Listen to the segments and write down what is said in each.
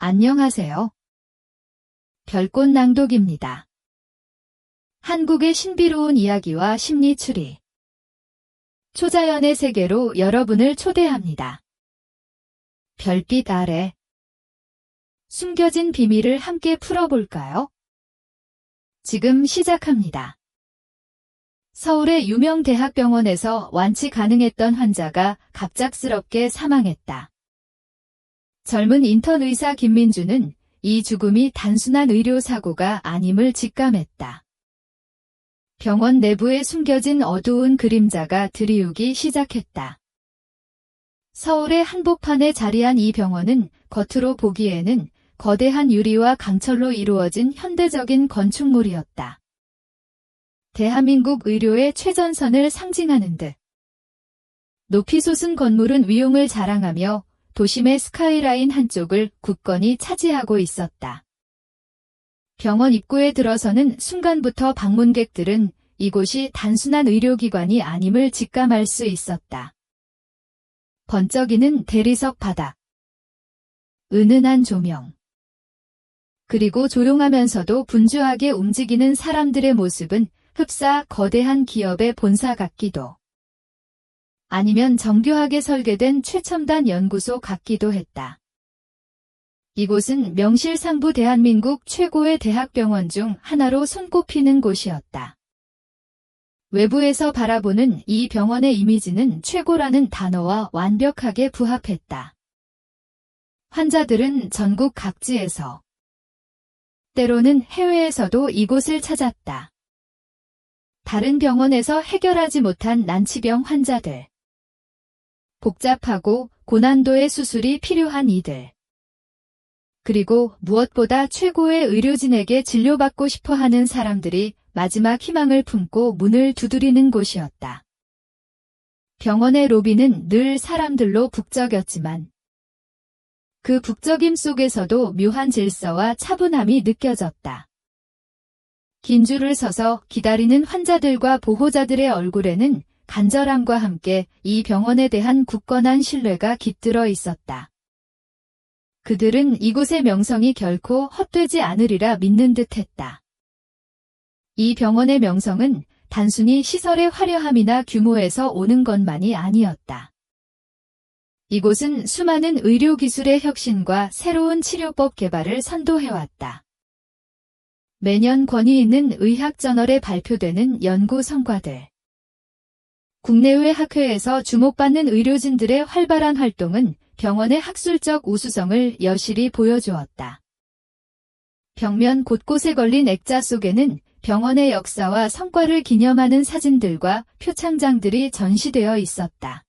안녕하세요. 별꽃 낭독입니다. 한국의 신비로운 이야기와 심리 추리. 초자연의 세계로 여러분을 초대합니다. 별빛 아래. 숨겨진 비밀을 함께 풀어볼까요? 지금 시작합니다. 서울의 유명 대학병원에서 완치 가능했던 환자가 갑작스럽게 사망했다. 젊은 인턴 의사 김민주는 이 죽음이 단순한 의료사고가 아님을 직감했다. 병원 내부에 숨겨진 어두운 그림자가 드리우기 시작했다. 서울의 한복판에 자리한 이 병원은 겉으로 보기에는 거대한 유리와 강철로 이루어진 현대적인 건축물이었다. 대한민국 의료의 최전선을 상징하는 듯. 높이 솟은 건물은 위용을 자랑하며 도심의 스카이라인 한쪽을 굳건히 차지하고 있었다. 병원 입구에 들어서는 순간부터 방문객들은 이곳이 단순한 의료기관이 아님을 직감할 수 있었다. 번쩍이는 대리석 바닥, 은은한 조명, 그리고 조용하면서도 분주하게 움직이는 사람들의 모습은 흡사 거대한 기업의 본사 같기도, 아니면 정교하게 설계된 최첨단 연구소 같기도 했다. 이곳은 명실상부 대한민국 최고의 대학병원 중 하나로 손꼽히는 곳이었다. 외부에서 바라보는 이 병원의 이미지는 최고라는 단어와 완벽하게 부합했다. 환자들은 전국 각지에서, 때로는 해외에서도 이곳을 찾았다. 다른 병원에서 해결하지 못한 난치병 환자들, 복잡하고 고난도의 수술이 필요한 이들, 그리고 무엇보다 최고의 의료진에게 진료받고 싶어 하는 사람들이 마지막 희망을 품고 문을 두드리는 곳이었다. 병원의 로비는 늘 사람들로 북적였지만 그 북적임 속에서도 묘한 질서와 차분함이 느껴졌다. 긴 줄을 서서 기다리는 환자들과 보호자들의 얼굴에는 간절함과 함께 이 병원에 대한 굳건한 신뢰가 깃들어 있었다. 그들은 이곳의 명성이 결코 헛되지 않으리라 믿는 듯했다. 이 병원의 명성은 단순히 시설의 화려함이나 규모에서 오는 것만이 아니었다. 이곳은 수많은 의료기술의 혁신과 새로운 치료법 개발을 선도해왔다. 매년 권위 있는 의학저널에 발표되는 연구 성과들, 국내외 학회에서 주목받는 의료진들의 활발한 활동은 병원의 학술적 우수성을 여실히 보여주었다. 벽면 곳곳에 걸린 액자 속에는 병원의 역사와 성과를 기념하는 사진들과 표창장들이 전시되어 있었다.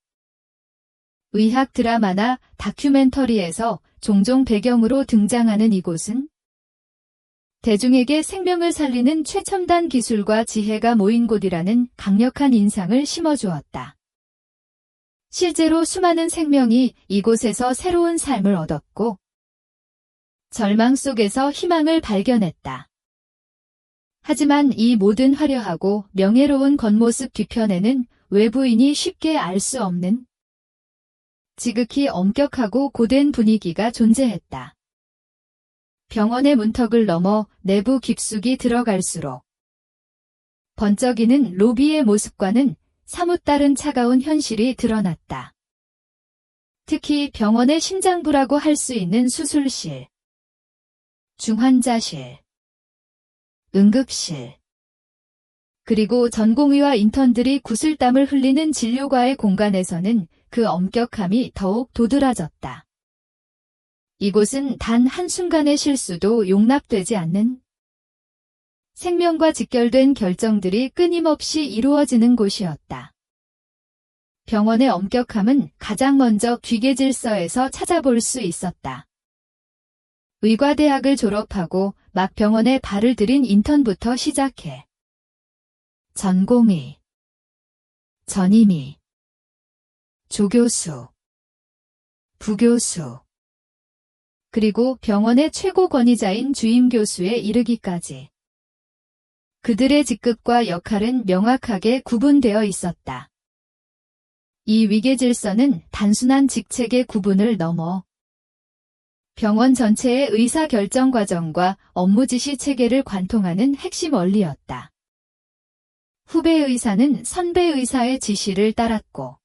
의학 드라마나 다큐멘터리에서 종종 배경으로 등장하는 이곳은 대중에게 생명을 살리는 최첨단 기술과 지혜가 모인 곳이라는 강력한 인상을 심어주었다. 실제로 수많은 생명이 이곳에서 새로운 삶을 얻었고 절망 속에서 희망을 발견했다. 하지만 이 모든 화려하고 명예로운 겉모습 뒤편에는 외부인이 쉽게 알 수 없는 지극히 엄격하고 고된 분위기가 존재했다. 병원의 문턱을 넘어 내부 깊숙이 들어갈수록 번쩍이는 로비의 모습과는 사뭇 다른 차가운 현실이 드러났다. 특히 병원의 심장부라고 할 수 있는 수술실, 중환자실, 응급실, 그리고 전공의와 인턴들이 구슬땀을 흘리는 진료과의 공간에서는 그 엄격함이 더욱 도드라졌다. 이곳은 단 한순간의 실수도 용납되지 않는 생명과 직결된 결정들이 끊임없이 이루어지는 곳이었다. 병원의 엄격함은 가장 먼저 귀계질서에서 찾아볼 수 있었다. 의과대학을 졸업하고 막 병원에 발을 들인 인턴부터 시작해 전공의, 전임의, 조교수, 부교수, 그리고 병원의 최고 권위자인 주임교수에 이르기까지 그들의 직급과 역할은 명확하게 구분되어 있었다. 이 위계질서는 단순한 직책의 구분을 넘어 병원 전체의 의사결정 과정과 업무 지시 체계를 관통하는 핵심 원리였다. 후배 의사는 선배 의사의 지시를 따랐고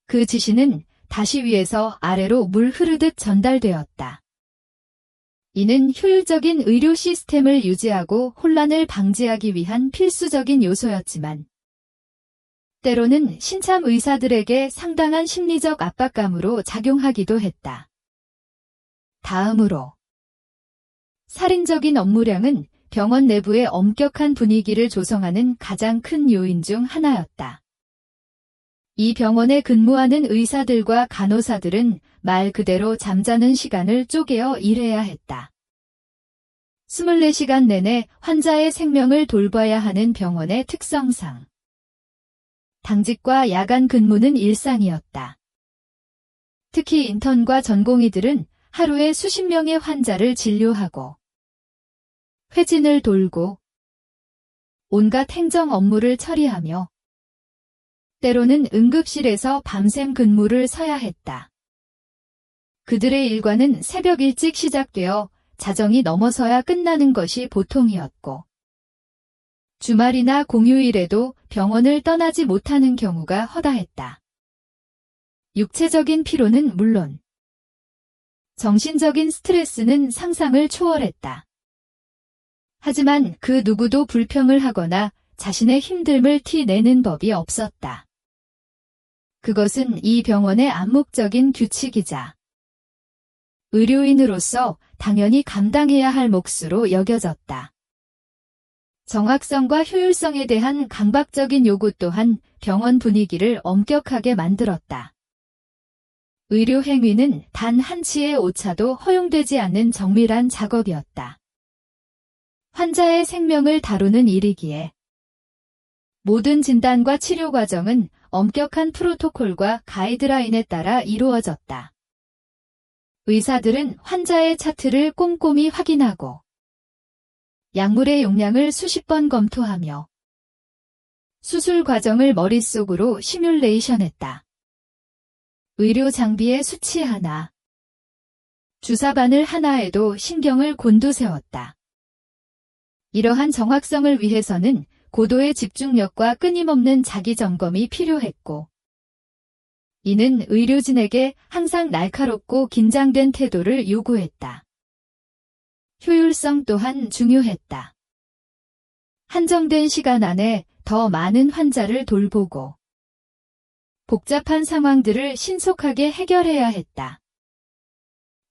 그 지시는 다시 위에서 아래로 물 흐르듯 전달되었다. 이는 효율적인 의료 시스템을 유지하고 혼란을 방지하기 위한 필수적인 요소였지만 때로는 신참 의사들에게 상당한 심리적 압박감으로 작용하기도 했다. 다음으로 살인적인 업무량은 병원 내부의 엄격한 분위기를 조성하는 가장 큰 요인 중 하나였다. 이 병원에 근무하는 의사들과 간호사들은 말 그대로 잠자는 시간을 쪼개어 일해야 했다. 24시간 내내 환자의 생명을 돌봐야 하는 병원의 특성상 당직과 야간 근무는 일상이었다. 특히 인턴과 전공의들은 하루에 수십 명의 환자를 진료하고 회진을 돌고 온갖 행정 업무를 처리하며 때로는 응급실에서 밤샘 근무를 서야 했다. 그들의 일과는 새벽 일찍 시작되어 자정이 넘어서야 끝나는 것이 보통이었고 주말이나 공휴일에도 병원을 떠나지 못하는 경우가 허다했다. 육체적인 피로는 물론 정신적인 스트레스는 상상을 초월했다. 하지만 그 누구도 불평을 하거나 자신의 힘듦을 티내는 법이 없었다. 그것은 이 병원의 암묵적인 규칙이자 의료인으로서 당연히 감당해야 할 몫으로 여겨졌다. 정확성과 효율성에 대한 강박적인 요구 또한 병원 분위기를 엄격하게 만들었다. 의료 행위는 단 한치의 오차도 허용되지 않는 정밀한 작업이었다. 환자의 생명을 다루는 일이기에 모든 진단과 치료 과정은 엄격한 프로토콜과 가이드라인에 따라 이루어졌다. 의사들은 환자의 차트를 꼼꼼히 확인하고 약물의 용량을 수십 번 검토하며 수술 과정을 머릿속으로 시뮬레이션했다. 의료 장비의 수치 하나, 주사바늘 하나에도 신경을 곤두세웠다. 이러한 정확성을 위해서는 고도의 집중력과 끊임없는 자기점검이 필요했고 이는 의료진에게 항상 날카롭고 긴장된 태도를 요구했다. 효율성 또한 중요했다. 한정된 시간 안에 더 많은 환자를 돌보고 복잡한 상황들을 신속하게 해결해야 했다.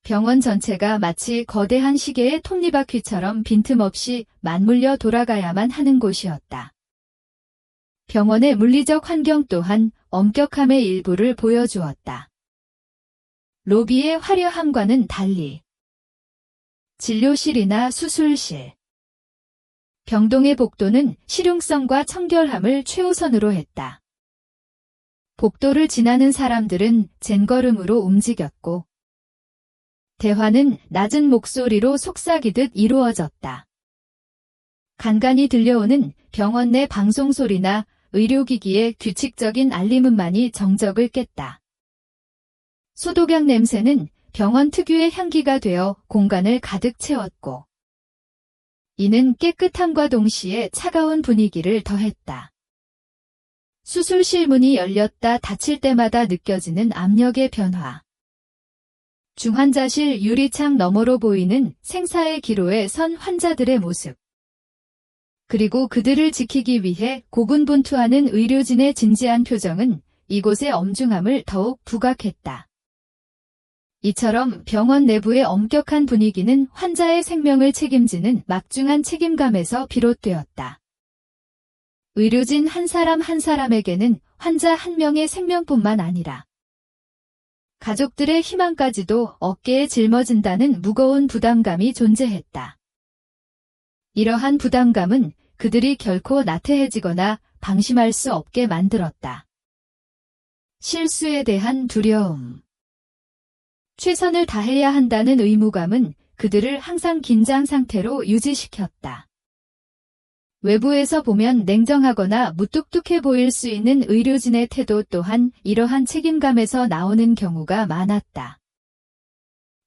병원 전체가 마치 거대한 시계의 톱니바퀴처럼 빈틈없이 맞물려 돌아가야만 하는 곳이었다. 병원의 물리적 환경 또한 엄격함의 일부를 보여주었다. 로비의 화려함과는 달리 진료실이나 수술실, 병동의 복도는 실용성과 청결함을 최우선으로 했다. 복도를 지나는 사람들은 젠걸음으로 움직였고 대화는 낮은 목소리로 속삭이듯 이루어졌다. 간간히 들려오는 병원 내 방송소리나 의료기기의 규칙적인 알림음만이 정적을 깼다. 소독약 냄새는 병원 특유의 향기가 되어 공간을 가득 채웠고 이는 깨끗함과 동시에 차가운 분위기를 더했다. 수술실 문이 열렸다 닫힐 때마다 느껴지는 압력의 변화. 중환자실 유리창 너머로 보이는 생사의 기로에 선 환자들의 모습. 그리고 그들을 지키기 위해 고군분투하는 의료진의 진지한 표정은 이곳의 엄중함을 더욱 부각했다. 이처럼 병원 내부의 엄격한 분위기는 환자의 생명을 책임지는 막중한 책임감에서 비롯되었다. 의료진 한 사람 한 사람에게는 환자 한 명의 생명뿐만 아니라 가족들의 희망까지도 어깨에 짊어진다는 무거운 부담감이 존재했다. 이러한 부담감은 그들이 결코 나태해지거나 방심할 수 없게 만들었다. 실수에 대한 두려움. 최선을 다해야 한다는 의무감은 그들을 항상 긴장 상태로 유지시켰다. 외부에서 보면 냉정하거나 무뚝뚝해 보일 수 있는 의료진의 태도 또한 이러한 책임감에서 나오는 경우가 많았다.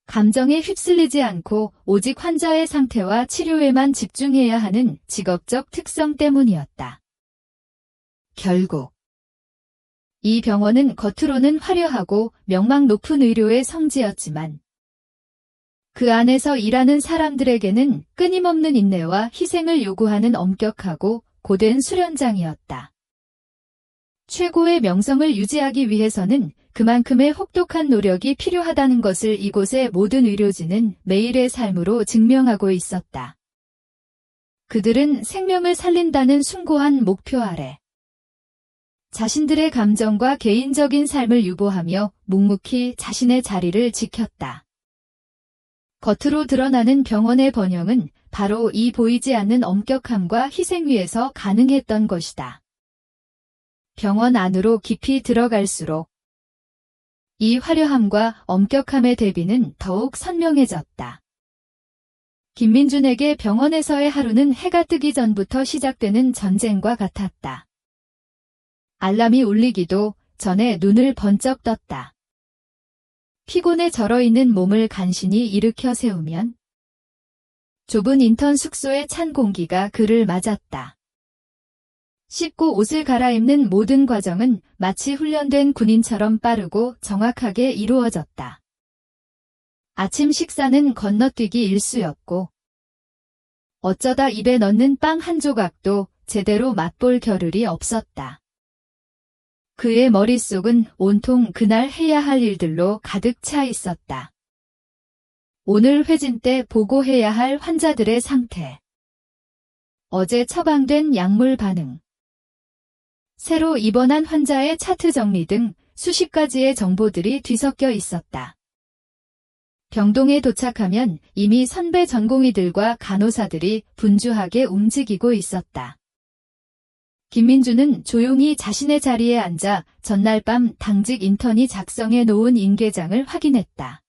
감정에 휩쓸리지 않고 오직 환자의 상태와 치료에만 집중해야 하는 직업적 특성 때문이었다. 결국 이 병원은 겉으로는 화려하고 명망 높은 의료의 성지였지만 그 안에서 일하는 사람들에게는 끊임없는 인내와 희생을 요구하는 엄격하고 고된 수련장이었다. 최고의 명성을 유지하기 위해서는 그만큼의 혹독한 노력이 필요하다는 것을 이곳의 모든 의료진은 매일의 삶으로 증명하고 있었다. 그들은 생명을 살린다는 숭고한 목표 아래 자신들의 감정과 개인적인 삶을 유보하며 묵묵히 자신의 자리를 지켰다. 겉으로 드러나는 병원의 번영은 바로 이 보이지 않는 엄격함과 희생 위에서 가능했던 것이다. 병원 안으로 깊이 들어갈수록 이 화려함과 엄격함의 대비는 더욱 선명해졌다. 김민준에게 병원에서의 하루는 해가 뜨기 전부터 시작되는 전쟁과 같았다. 알람이 울리기도 전에 눈을 번쩍 떴다. 피곤에 절어있는 몸을 간신히 일으켜 세우면 좁은 인턴 숙소의 찬 공기가 그를 맞았다. 씻고 옷을 갈아입는 모든 과정은 마치 훈련된 군인처럼 빠르고 정확하게 이루어졌다. 아침 식사는 건너뛰기 일쑤였고 어쩌다 입에 넣는 빵 한 조각도 제대로 맛볼 겨를이 없었다. 그의 머릿속은 온통 그날 해야 할 일들로 가득 차 있었다. 오늘 회진 때 보고해야 할 환자들의 상태, 어제 처방된 약물 반응, 새로 입원한 환자의 차트 정리 등 수십 가지의 정보들이 뒤섞여 있었다. 병동에 도착하면 이미 선배 전공의들과 간호사들이 분주하게 움직이고 있었다. 김민준은 조용히 자신의 자리에 앉아 전날 밤 당직 인턴이 작성해 놓은 인계장을 확인했다.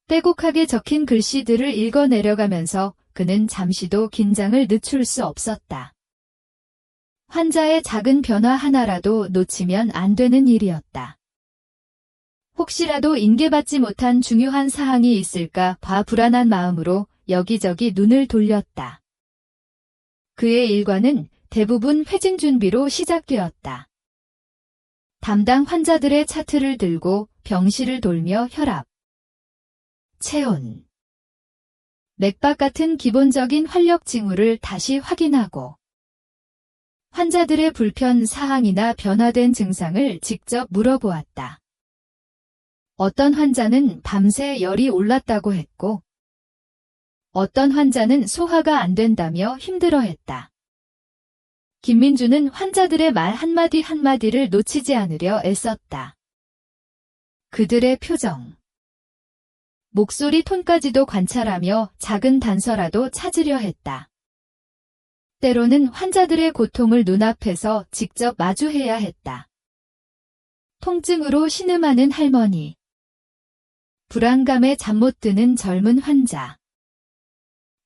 빼곡하게 적힌 글씨들을 읽어 내려가면서 그는 잠시도 긴장을 늦출 수 없었다. 환자의 작은 변화 하나라도 놓치면 안 되는 일이었다. 혹시라도 인계받지 못한 중요한 사항이 있을까 봐 불안한 마음으로 여기저기 눈을 돌렸다. 그의 일과는 대부분 회진 준비로 시작되었다. 담당 환자들의 차트를 들고 병실을 돌며 혈압, 체온, 맥박 같은 기본적인 활력 징후를 다시 확인하고 환자들의 불편 사항이나 변화된 증상을 직접 물어보았다. 어떤 환자는 밤새 열이 올랐다고 했고 어떤 환자는 소화가 안 된다며 힘들어했다. 김민준은 환자들의 말 한마디 한마디를 놓치지 않으려 애썼다. 그들의 표정, 목소리 톤까지도 관찰하며 작은 단서라도 찾으려 했다. 때로는 환자들의 고통을 눈앞에서 직접 마주해야 했다. 통증으로 신음하는 할머니, 불안감에 잠 못 드는 젊은 환자,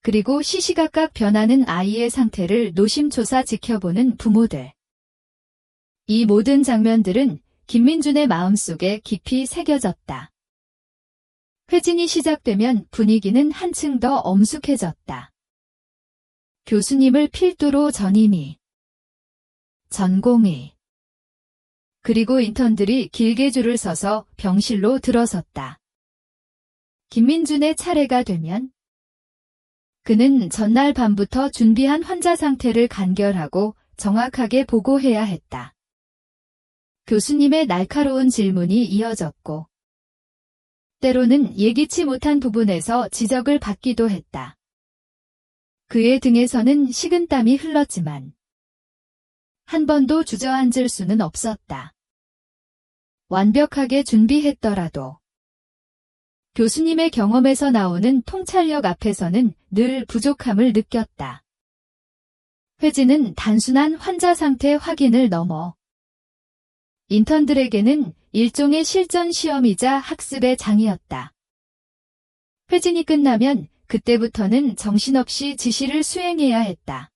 그리고 시시각각 변하는 아이의 상태를 노심초사 지켜보는 부모들. 이 모든 장면들은 김민준의 마음속에 깊이 새겨졌다. 회진이 시작되면 분위기는 한층 더 엄숙해졌다. 교수님을 필두로 전임의, 전공의, 그리고 인턴들이 길게 줄을 서서 병실로 들어섰다. 김민준의 차례가 되면 그는 전날 밤부터 준비한 환자 상태를 간결하고 정확하게 보고해야 했다. 교수님의 날카로운 질문이 이어졌고 때로는 예기치 못한 부분에서 지적을 받기도 했다. 그의 등에서는 식은땀이 흘렀지만 한 번도 주저앉을 수는 없었다. 완벽하게 준비했더라도 교수님의 경험에서 나오는 통찰력 앞에서는 늘 부족함을 느꼈다. 회진은 단순한 환자 상태 확인을 넘어 인턴들에게는 일종의 실전 시험이자 학습의 장이었다. 회진이 끝나면 그때부터는 정신없이 지시를 수행해야 했다.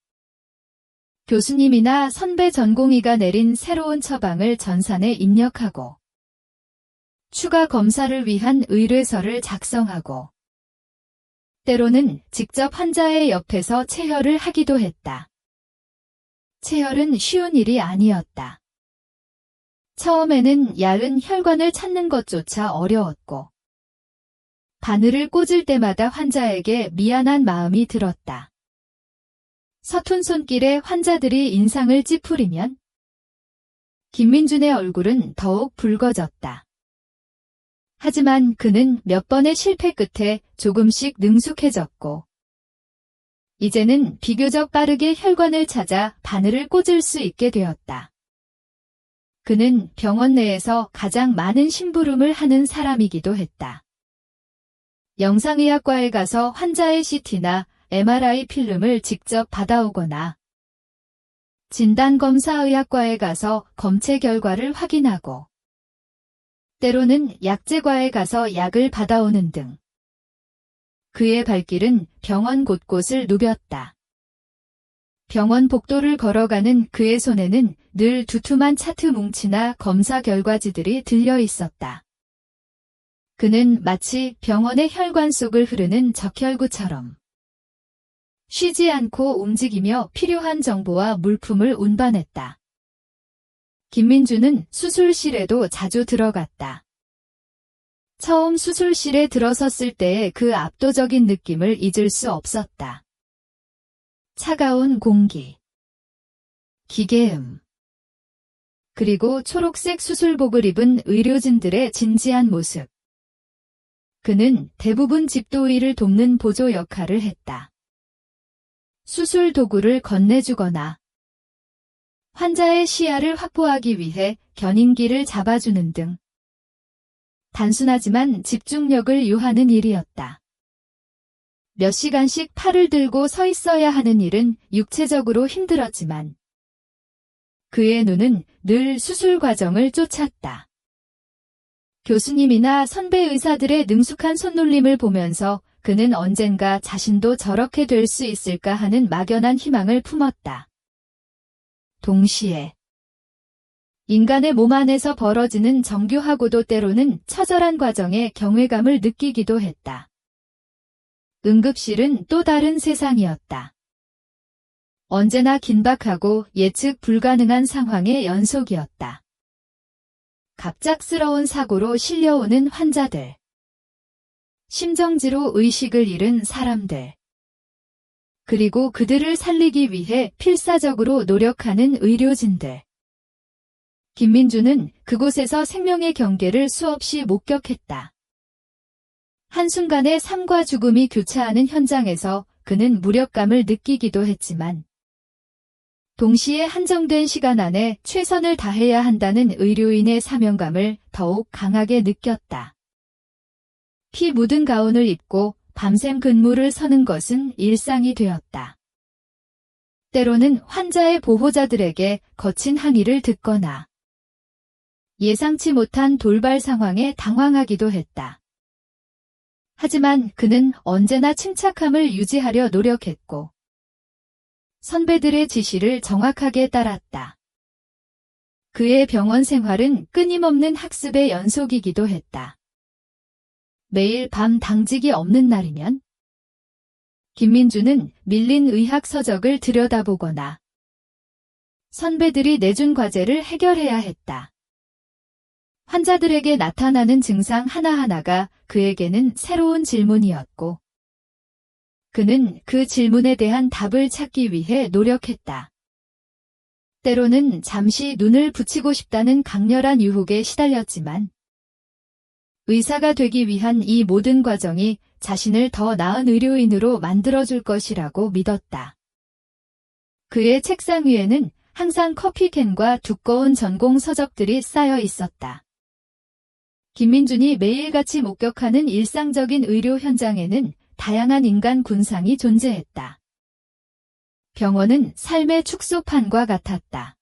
교수님이나 선배 전공의가 내린 새로운 처방을 전산에 입력하고 추가 검사를 위한 의뢰서를 작성하고 때로는 직접 환자의 옆에서 체혈을 하기도 했다. 체혈은 쉬운 일이 아니었다. 처음에는 얇은 혈관을 찾는 것조차 어려웠고 바늘을 꽂을 때마다 환자에게 미안한 마음이 들었다. 서툰 손길에 환자들이 인상을 찌푸리면 김민준의 얼굴은 더욱 붉어졌다. 하지만 그는 몇 번의 실패 끝에 조금씩 능숙해졌고 이제는 비교적 빠르게 혈관을 찾아 바늘을 꽂을 수 있게 되었다. 그는 병원 내에서 가장 많은 심부름을 하는 사람이기도 했다. 영상의학과에 가서 환자의 CT나 MRI 필름을 직접 받아오거나 진단검사의학과에 가서 검체 결과를 확인하고 때로는 약제과에 가서 약을 받아오는 등 그의 발길은 병원 곳곳을 누볐다. 병원 복도를 걸어가는 그의 손에는 늘 두툼한 차트 뭉치나 검사 결과지들이 들려 있었다. 그는 마치 병원의 혈관 속을 흐르는 적혈구처럼 쉬지 않고 움직이며 필요한 정보와 물품을 운반했다. 김민준은 수술실에도 자주 들어갔다. 처음 수술실에 들어섰을 때의 그 압도적인 느낌을 잊을 수 없었다. 차가운 공기, 기계음, 그리고 초록색 수술복을 입은 의료진들의 진지한 모습. 그는 대부분 집도의를 돕는 보조 역할을 했다. 수술 도구를 건네주거나 환자의 시야를 확보하기 위해 견인기를 잡아주는 등 단순하지만 집중력을 요하는 일이었다. 몇 시간씩 팔을 들고 서 있어야 하는 일은 육체적으로 힘들었지만 그의 눈은 늘 수술 과정을 쫓았다. 교수님이나 선배 의사들의 능숙한 손놀림을 보면서 그는 언젠가 자신도 저렇게 될 수 있을까 하는 막연한 희망을 품었다. 동시에 인간의 몸 안에서 벌어지는 정교하고도 때로는 처절한 과정에 경외감을 느끼기도 했다. 응급실은 또 다른 세상이었다. 언제나 긴박하고 예측 불가능한 상황의 연속이었다. 갑작스러운 사고로 실려오는 환자들, 심정지로 의식을 잃은 사람들, 그리고 그들을 살리기 위해 필사적으로 노력하는 의료진들. 김민준은 그곳에서 생명의 경계를 수없이 목격했다. 한순간에 삶과 죽음이 교차하는 현장에서 그는 무력감을 느끼기도 했지만 동시에 한정된 시간 안에 최선을 다해야 한다는 의료인의 사명감을 더욱 강하게 느꼈다. 피 묻은 가운을 입고 밤샘 근무를 서는 것은 일상이 되었다. 때로는 환자의 보호자들에게 거친 항의를 듣거나 예상치 못한 돌발 상황에 당황하기도 했다. 하지만 그는 언제나 침착함을 유지하려 노력했고 선배들의 지시를 정확하게 따랐다. 그의 병원 생활은 끊임없는 학습의 연속이기도 했다. 매일 밤 당직이 없는 날이면 김민준은 밀린 의학 서적을 들여다보거나 선배들이 내준 과제를 해결해야 했다. 환자들에게 나타나는 증상 하나하나가 그에게는 새로운 질문이었고 그는 그 질문에 대한 답을 찾기 위해 노력했다. 때로는 잠시 눈을 붙이고 싶다는 강렬한 유혹에 시달렸지만 의사가 되기 위한 이 모든 과정이 자신을 더 나은 의료인으로 만들어줄 것이라고 믿었다. 그의 책상 위에는 항상 커피캔과 두꺼운 전공 서적들이 쌓여 있었다. 김민준이 매일같이 목격하는 일상적인 의료 현장에는 다양한 인간 군상이 존재했다. 병원은 삶의 축소판과 같았다.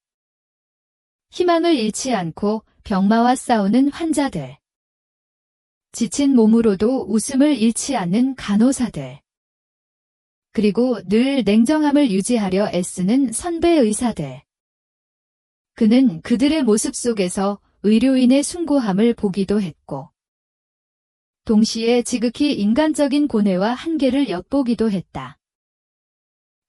희망을 잃지 않고 병마와 싸우는 환자들. 지친 몸으로도 웃음을 잃지 않는 간호사들. 그리고 늘 냉정함을 유지하려 애쓰는 선배 의사들. 그는 그들의 모습 속에서 의료인의 숭고함을 보기도 했고, 동시에 지극히 인간적인 고뇌와 한계를 엿보기도 했다.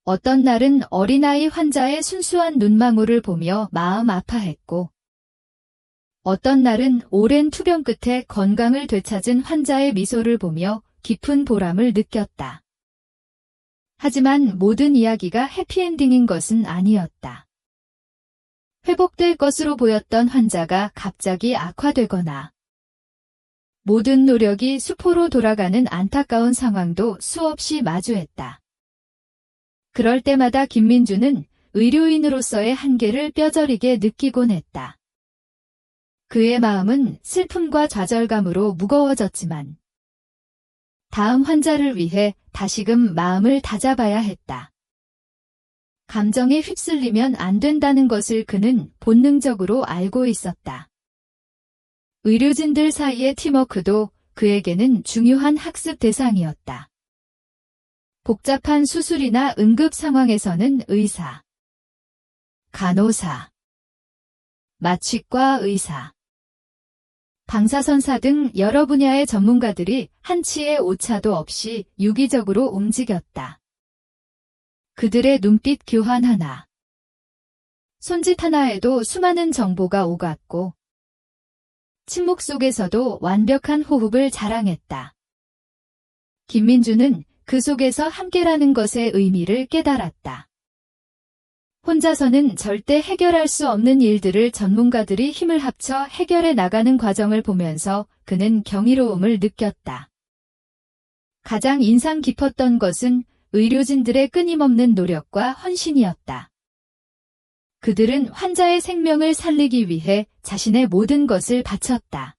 어떤 날은 어린아이 환자의 순수한 눈망울을 보며 마음 아파했고, 어떤 날은 오랜 투병 끝에 건강을 되찾은 환자의 미소를 보며 깊은 보람을 느꼈다. 하지만 모든 이야기가 해피엔딩인 것은 아니었다. 회복될 것으로 보였던 환자가 갑자기 악화되거나 모든 노력이 수포로 돌아가는 안타까운 상황도 수없이 마주했다. 그럴 때마다 김민주는 의료인으로서의 한계를 뼈저리게 느끼곤 했다. 그의 마음은 슬픔과 좌절감으로 무거워졌지만 다음 환자를 위해 다시금 마음을 다잡아야 했다. 감정에 휩쓸리면 안 된다는 것을 그는 본능적으로 알고 있었다. 의료진들 사이의 팀워크도 그에게는 중요한 학습 대상이었다. 복잡한 수술이나 응급 상황에서는 의사, 간호사, 마취과 의사, 방사선사 등 여러 분야의 전문가들이 한치의 오차도 없이 유기적으로 움직였다. 그들의 눈빛 교환 하나, 손짓 하나에도 수많은 정보가 오갔고, 침묵 속에서도 완벽한 호흡을 자랑했다. 김민주는 그 속에서 함께라는 것의 의미를 깨달았다. 혼자서는 절대 해결할 수 없는 일들을 전문가들이 힘을 합쳐 해결해 나가는 과정을 보면서 그는 경이로움을 느꼈다. 가장 인상 깊었던 것은 의료진들의 끊임없는 노력과 헌신이었다. 그들은 환자의 생명을 살리기 위해 자신의 모든 것을 바쳤다.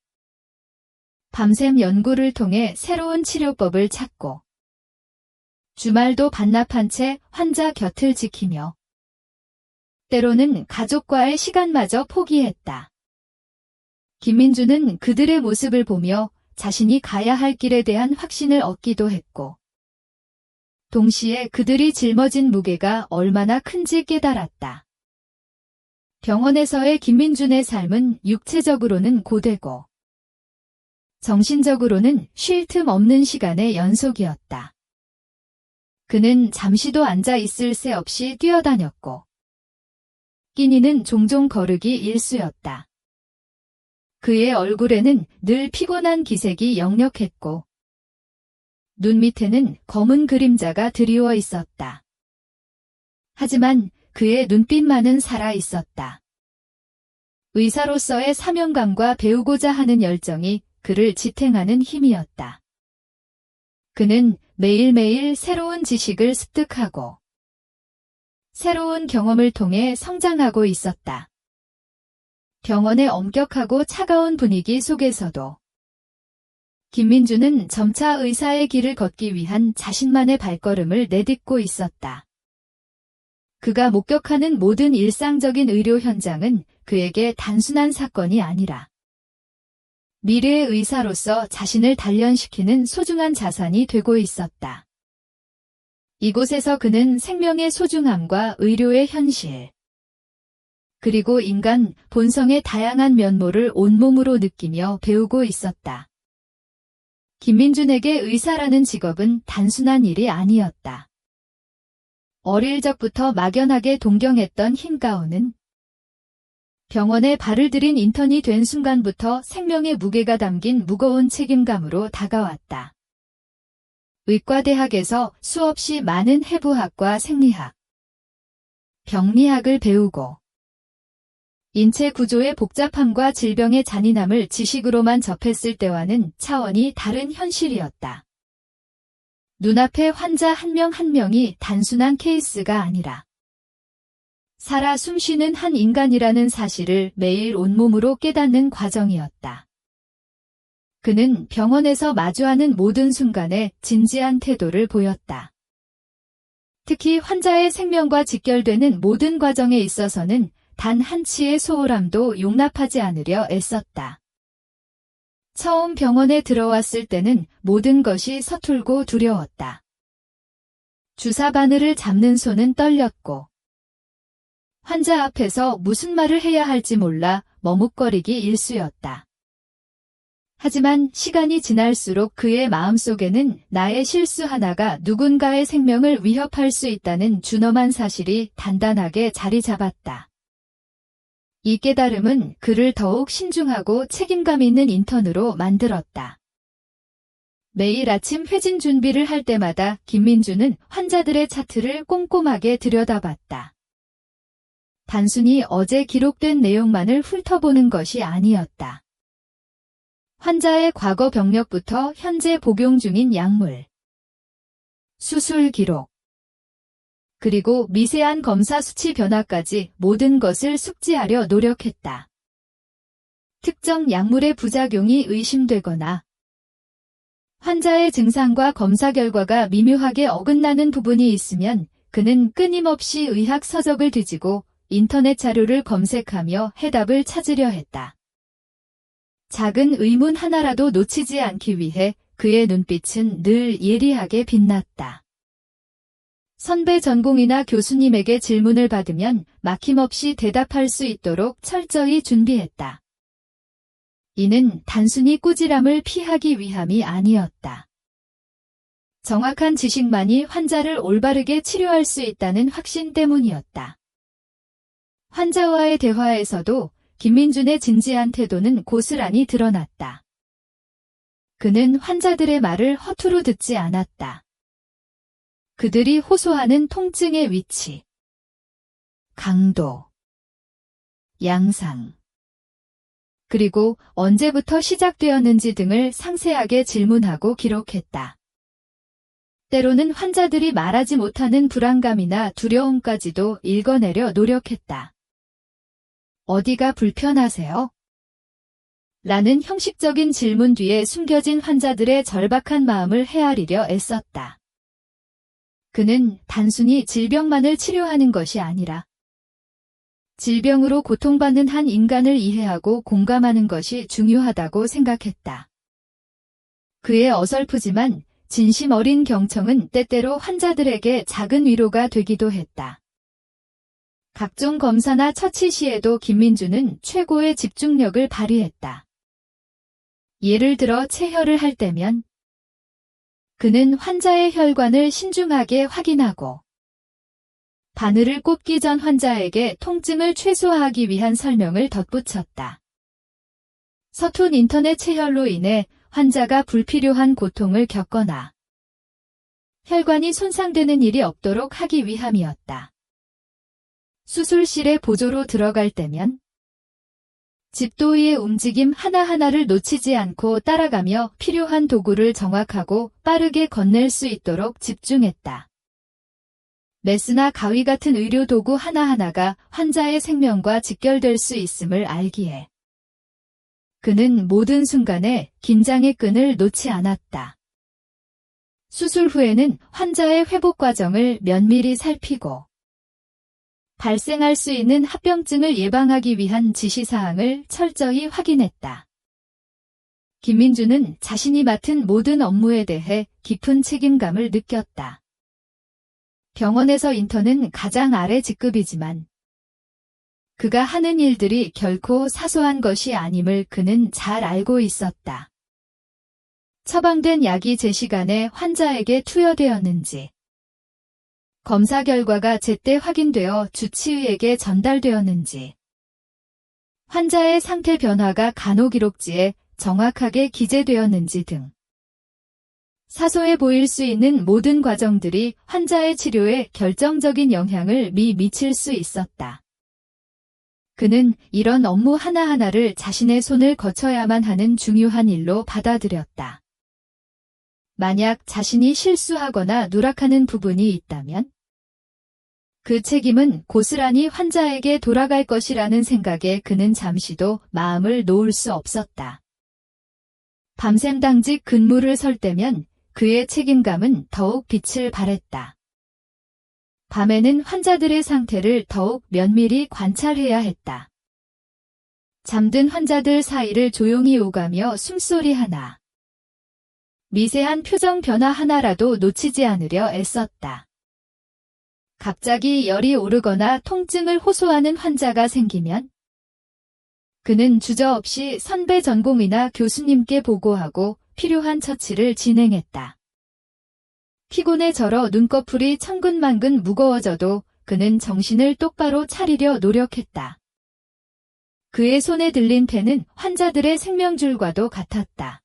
밤샘 연구를 통해 새로운 치료법을 찾고, 주말도 반납한 채 환자 곁을 지키며, 때로는 가족과의 시간마저 포기했다. 김민주는 그들의 모습을 보며 자신이 가야 할 길에 대한 확신을 얻기도 했고, 동시에 그들이 짊어진 무게가 얼마나 큰지 깨달았다. 병원에서의 김민준의 삶은 육체적으로는 고되고, 정신적으로는 쉴 틈 없는 시간의 연속이었다. 그는 잠시도 앉아 있을 새 없이 뛰어다녔고, 끼니는 종종 거르기 일쑤였다. 그의 얼굴에는 늘 피곤한 기색이 역력했고, 눈 밑에는 검은 그림자가 드리워 있었다. 하지만 그의 눈빛만은 살아 있었다. 의사로서의 사명감과 배우고자 하는 열정이 그를 지탱하는 힘이었다. 그는 매일매일 새로운 지식을 습득하고 새로운 경험을 통해 성장하고 있었다. 병원의 엄격하고 차가운 분위기 속에서도 김민주는 점차 의사의 길을 걷기 위한 자신만의 발걸음을 내딛고 있었다. 그가 목격하는 모든 일상적인 의료 현장은 그에게 단순한 사건이 아니라 미래의 의사로서 자신을 단련시키는 소중한 자산이 되고 있었다. 이곳에서 그는 생명의 소중함과 의료의 현실, 그리고 인간 본성의 다양한 면모를 온몸으로 느끼며 배우고 있었다. 김민준에게 의사라는 직업은 단순한 일이 아니었다. 어릴 적부터 막연하게 동경했던 흰가운은 병원에 발을 들인 인턴이 된 순간부터 생명의 무게가 담긴 무거운 책임감으로 다가왔다. 의과대학에서 수없이 많은 해부학과 생리학, 병리학을 배우고 인체 구조의 복잡함과 질병의 잔인함을 지식으로만 접했을 때와는 차원이 다른 현실이었다. 눈앞의 환자 한 명 한 명이 단순한 케이스가 아니라 살아 숨쉬는 한 인간이라는 사실을 매일 온몸으로 깨닫는 과정이었다. 그는 병원에서 마주하는 모든 순간에 진지한 태도를 보였다. 특히 환자의 생명과 직결되는 모든 과정에 있어서는 단 한치의 소홀함도 용납하지 않으려 애썼다. 처음 병원에 들어왔을 때는 모든 것이 서툴고 두려웠다. 주사 바늘을 잡는 손은 떨렸고 환자 앞에서 무슨 말을 해야 할지 몰라 머뭇거리기 일쑤였다. 하지만 시간이 지날수록 그의 마음속에는 나의 실수 하나가 누군가의 생명을 위협할 수 있다는 준엄한 사실이 단단하게 자리 잡았다. 이 깨달음은 그를 더욱 신중하고 책임감 있는 인턴으로 만들었다. 매일 아침 회진 준비를 할 때마다 김민주는 환자들의 차트를 꼼꼼하게 들여다봤다. 단순히 어제 기록된 내용만을 훑어보는 것이 아니었다. 환자의 과거 병력부터 현재 복용 중인 약물, 수술 기록, 그리고 미세한 검사 수치 변화까지 모든 것을 숙지하려 노력했다. 특정 약물의 부작용이 의심되거나 환자의 증상과 검사 결과가 미묘하게 어긋나는 부분이 있으면 그는 끊임없이 의학 서적을 뒤지고 인터넷 자료를 검색하며 해답을 찾으려 했다. 작은 의문 하나라도 놓치지 않기 위해 그의 눈빛은 늘 예리하게 빛났다. 선배 전공의나 교수님에게 질문을 받으면 막힘없이 대답할 수 있도록 철저히 준비했다. 이는 단순히 꾸지람을 피하기 위함이 아니었다. 정확한 지식만이 환자를 올바르게 치료할 수 있다는 확신 때문이었다. 환자와의 대화에서도 김민준의 진지한 태도는 고스란히 드러났다. 그는 환자들의 말을 허투루 듣지 않았다. 그들이 호소하는 통증의 위치, 강도, 양상, 그리고 언제부터 시작되었는지 등을 상세하게 질문하고 기록했다. 때로는 환자들이 말하지 못하는 불안감이나 두려움까지도 읽어내려 노력했다. 어디가 불편하세요? 라는 형식적인 질문 뒤에 숨겨진 환자들의 절박한 마음을 헤아리려 애썼다. 그는 단순히 질병만을 치료하는 것이 아니라 질병으로 고통받는 한 인간을 이해하고 공감하는 것이 중요하다고 생각했다. 그의 어설프지만 진심 어린 경청은 때때로 환자들에게 작은 위로가 되기도 했다. 각종 검사나 처치 시에도 김민주는 최고의 집중력을 발휘했다. 예를 들어 체혈을 할 때면 그는 환자의 혈관을 신중하게 확인하고 바늘을 꼽기 전 환자에게 통증을 최소화하기 위한 설명을 덧붙였다. 서툰 인터넷 체혈로 인해 환자가 불필요한 고통을 겪거나 혈관이 손상되는 일이 없도록 하기 위함이었다. 수술실에 보조로 들어갈 때면 집도의의 움직임 하나하나를 놓치지 않고 따라가며 필요한 도구를 정확하고 빠르게 건넬 수 있도록 집중했다. 메스나 가위 같은 의료 도구 하나하나가 환자의 생명과 직결될 수 있음을 알기에 그는 모든 순간에 긴장의 끈을 놓지 않았다. 수술 후에는 환자의 회복 과정을 면밀히 살피고 발생할 수 있는 합병증을 예방하기 위한 지시사항을 철저히 확인했다. 김민주는 자신이 맡은 모든 업무에 대해 깊은 책임감을 느꼈다. 병원에서 인턴은 가장 아래 직급이지만 그가 하는 일들이 결코 사소한 것이 아님을 그는 잘 알고 있었다. 처방된 약이 제 시간에 환자에게 투여되었는지, 검사 결과가 제때 확인되어 주치의에게 전달되었는지, 환자의 상태 변화가 간호기록지에 정확하게 기재되었는지 등 사소해 보일 수 있는 모든 과정들이 환자의 치료에 결정적인 영향을 미칠 수 있었다. 그는 이런 업무 하나하나를 자신의 손을 거쳐야만 하는 중요한 일로 받아들였다. 만약 자신이 실수하거나 누락하는 부분이 있다면 그 책임은 고스란히 환자에게 돌아갈 것이라는 생각에 그는 잠시도 마음을 놓을 수 없었다. 밤샘 당직 근무를 설 때면 그의 책임감은 더욱 빛을 발했다. 밤에는 환자들의 상태를 더욱 면밀히 관찰해야 했다. 잠든 환자들 사이를 조용히 오가며 숨소리 하나, 미세한 표정 변화 하나라도 놓치지 않으려 애썼다. 갑자기 열이 오르거나 통증을 호소하는 환자가 생기면 그는 주저없이 선배 전공의나 교수님께 보고하고 필요한 처치를 진행했다. 피곤에 절어 눈꺼풀이 천근만근 무거워져도 그는 정신을 똑바로 차리려 노력했다. 그의 손에 들린 펜은 환자들의 생명줄과도 같았다.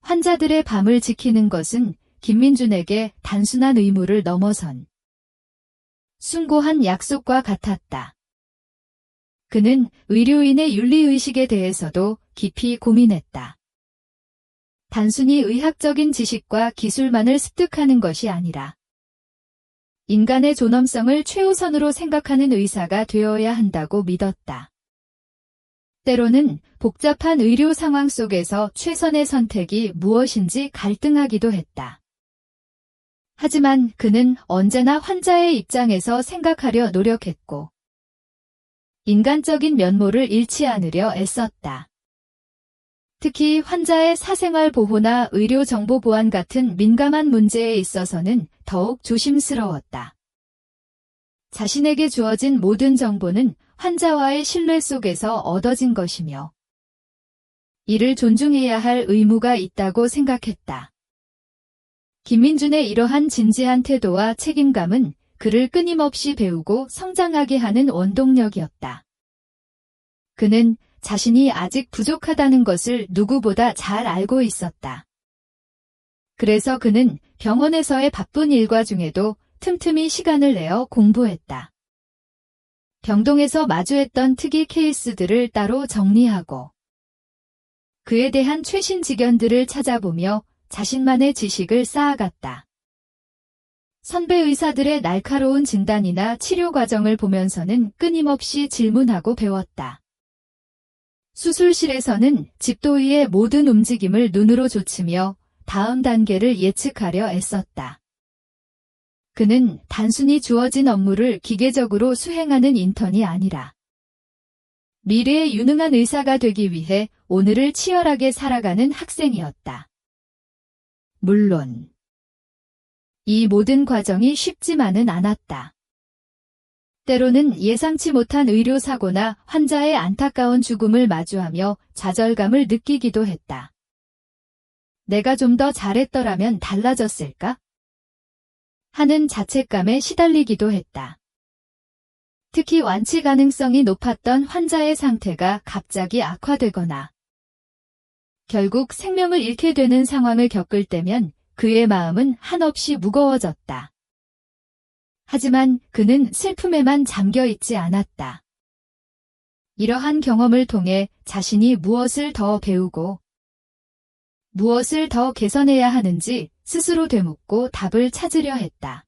환자들의 밤을 지키는 것은 김민준에게 단순한 의무를 넘어선 숭고한 약속과 같았다. 그는 의료인의 윤리의식에 대해서도 깊이 고민했다. 단순히 의학적인 지식과 기술만을 습득하는 것이 아니라 인간의 존엄성을 최우선으로 생각하는 의사가 되어야 한다고 믿었다. 때로는 복잡한 의료 상황 속에서 최선의 선택이 무엇인지 갈등하기도 했다. 하지만 그는 언제나 환자의 입장에서 생각하려 노력했고 인간적인 면모를 잃지 않으려 애썼다. 특히 환자의 사생활 보호나 의료 정보 보안 같은 민감한 문제에 있어서는 더욱 조심스러웠다. 자신에게 주어진 모든 정보는 환자와의 신뢰 속에서 얻어진 것이며 이를 존중해야 할 의무가 있다고 생각했다. 김민준의 이러한 진지한 태도와 책임감은 그를 끊임없이 배우고 성장하게 하는 원동력이었다. 그는 자신이 아직 부족하다는 것을 누구보다 잘 알고 있었다. 그래서 그는 병원에서의 바쁜 일과 중에도 틈틈이 시간을 내어 공부했다. 병동에서 마주했던 특이 케이스들을 따로 정리하고 그에 대한 최신 지견들을 찾아보며 자신만의 지식을 쌓아갔다. 선배 의사들의 날카로운 진단이나 치료 과정을 보면서는 끊임없이 질문하고 배웠다. 수술실에서는 집도의의 모든 움직임을 눈으로 조치며 다음 단계를 예측하려 애썼다. 그는 단순히 주어진 업무를 기계적으로 수행하는 인턴이 아니라 미래의 유능한 의사가 되기 위해 오늘을 치열하게 살아가는 학생이었다. 물론 이 모든 과정이 쉽지만은 않았다. 때로는 예상치 못한 의료사고나 환자의 안타까운 죽음을 마주하며 좌절감을 느끼기도 했다. 내가 좀 더 잘했더라면 달라졌을까? 하는 자책감에 시달리기도 했다. 특히 완치 가능성이 높았던 환자의 상태가 갑자기 악화되거나 결국 생명을 잃게 되는 상황을 겪을 때면 그의 마음은 한없이 무거워졌다. 하지만 그는 슬픔에만 잠겨 있지 않았다. 이러한 경험을 통해 자신이 무엇을 더 배우고 무엇을 더 개선해야 하는지 스스로 되묻고 답을 찾으려 했다.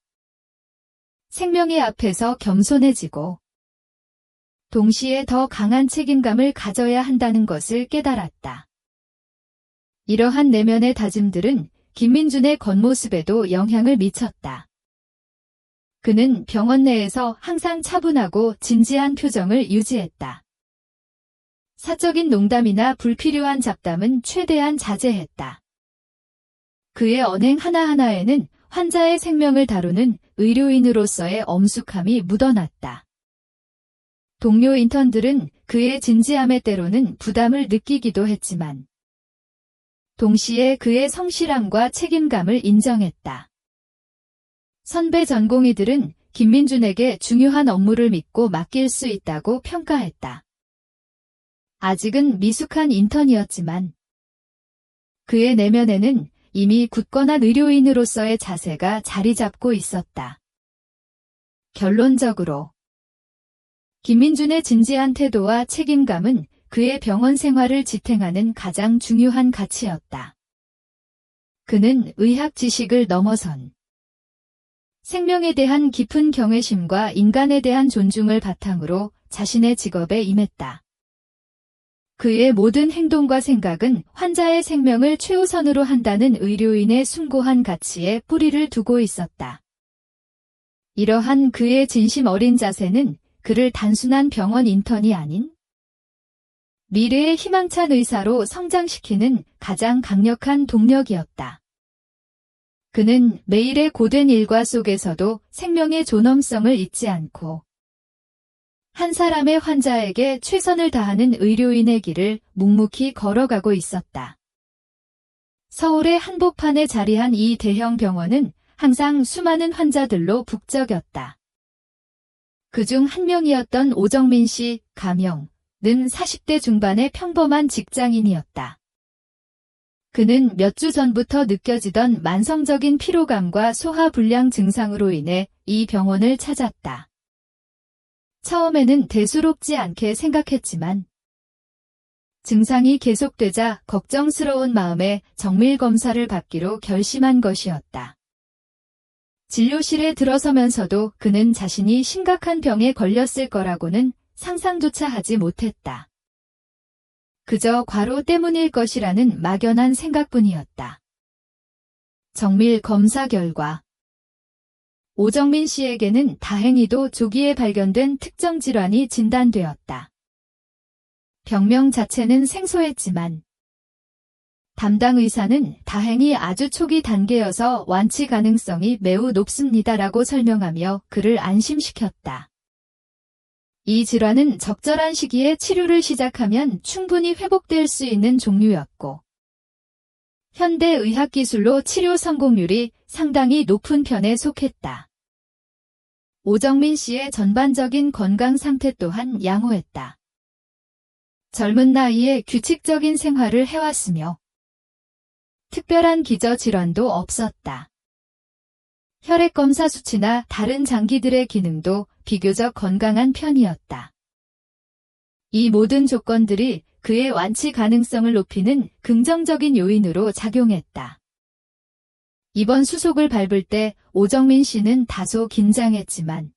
생명의 앞에서 겸손해지고 동시에 더 강한 책임감을 가져야 한다는 것을 깨달았다. 이러한 내면의 다짐들은 김민준의 겉모습에도 영향을 미쳤다. 그는 병원 내에서 항상 차분하고 진지한 표정을 유지했다. 사적인 농담이나 불필요한 잡담은 최대한 자제했다. 그의 언행 하나하나에는 환자의 생명을 다루는 의료인으로서의 엄숙함이 묻어났다. 동료 인턴들은 그의 진지함에 때로는 부담을 느끼기도 했지만 동시에 그의 성실함과 책임감을 인정했다. 선배 전공의들은 김민준에게 중요한 업무를 믿고 맡길 수 있다고 평가했다. 아직은 미숙한 인턴이었지만 그의 내면에는 이미 굳건한 의료인으로서의 자세가 자리 잡고 있었다. 결론적으로 김민준의 진지한 태도와 책임감은 그의 병원 생활을 지탱하는 가장 중요한 가치였다. 그는 의학 지식을 넘어선 생명에 대한 깊은 경외심과 인간에 대한 존중을 바탕으로 자신의 직업에 임했다. 그의 모든 행동과 생각은 환자의 생명을 최우선으로 한다는 의료인의 숭고한 가치에 뿌리를 두고 있었다. 이러한 그의 진심 어린 자세는 그를 단순한 병원 인턴이 아닌 미래의 희망찬 의사로 성장시키는 가장 강력한 동력이었다. 그는 매일의 고된 일과 속에서도 생명의 존엄성을 잊지 않고 한 사람의 환자에게 최선을 다하는 의료인의 길을 묵묵히 걸어가고 있었다. 서울의 한복판에 자리한 이 대형 병원은 항상 수많은 환자들로 북적였다. 그중 한 명이었던 오정민 씨, 가명은 40대 중반의 평범한 직장인이었다. 그는 몇 주 전부터 느껴지던 만성적인 피로감과 소화불량 증상으로 인해 이 병원을 찾았다. 처음에는 대수롭지 않게 생각했지만 증상이 계속되자 걱정스러운 마음에 정밀 검사를 받기로 결심한 것이었다. 진료실에 들어서면서도 그는 자신이 심각한 병에 걸렸을 거라고는 상상조차 하지 못했다. 그저 과로 때문일 것이라는 막연한 생각뿐이었다. 정밀 검사 결과 오정민 씨에게는 다행히도 조기에 발견된 특정 질환이 진단되었다. 병명 자체는 생소했지만 담당 의사는 다행히 아주 초기 단계여서 완치 가능성이 매우 높습니다라고 설명하며 그를 안심시켰다. 이 질환은 적절한 시기에 치료를 시작하면 충분히 회복될 수 있는 종류였고 현대 의학 기술로 치료 성공률이 상당히 높은 편에 속했다. 오정민 씨의 전반적인 건강 상태 또한 양호했다. 젊은 나이에 규칙적인 생활을 해왔으며 특별한 기저질환도 없었다. 혈액검사 수치나 다른 장기들의 기능도 비교적 건강한 편이었다. 이 모든 조건들이 그의 완치 가능성을 높이는 긍정적인 요인으로 작용했다. 이번 수속을 밟을 때 오정민 씨는 다소 긴장했지만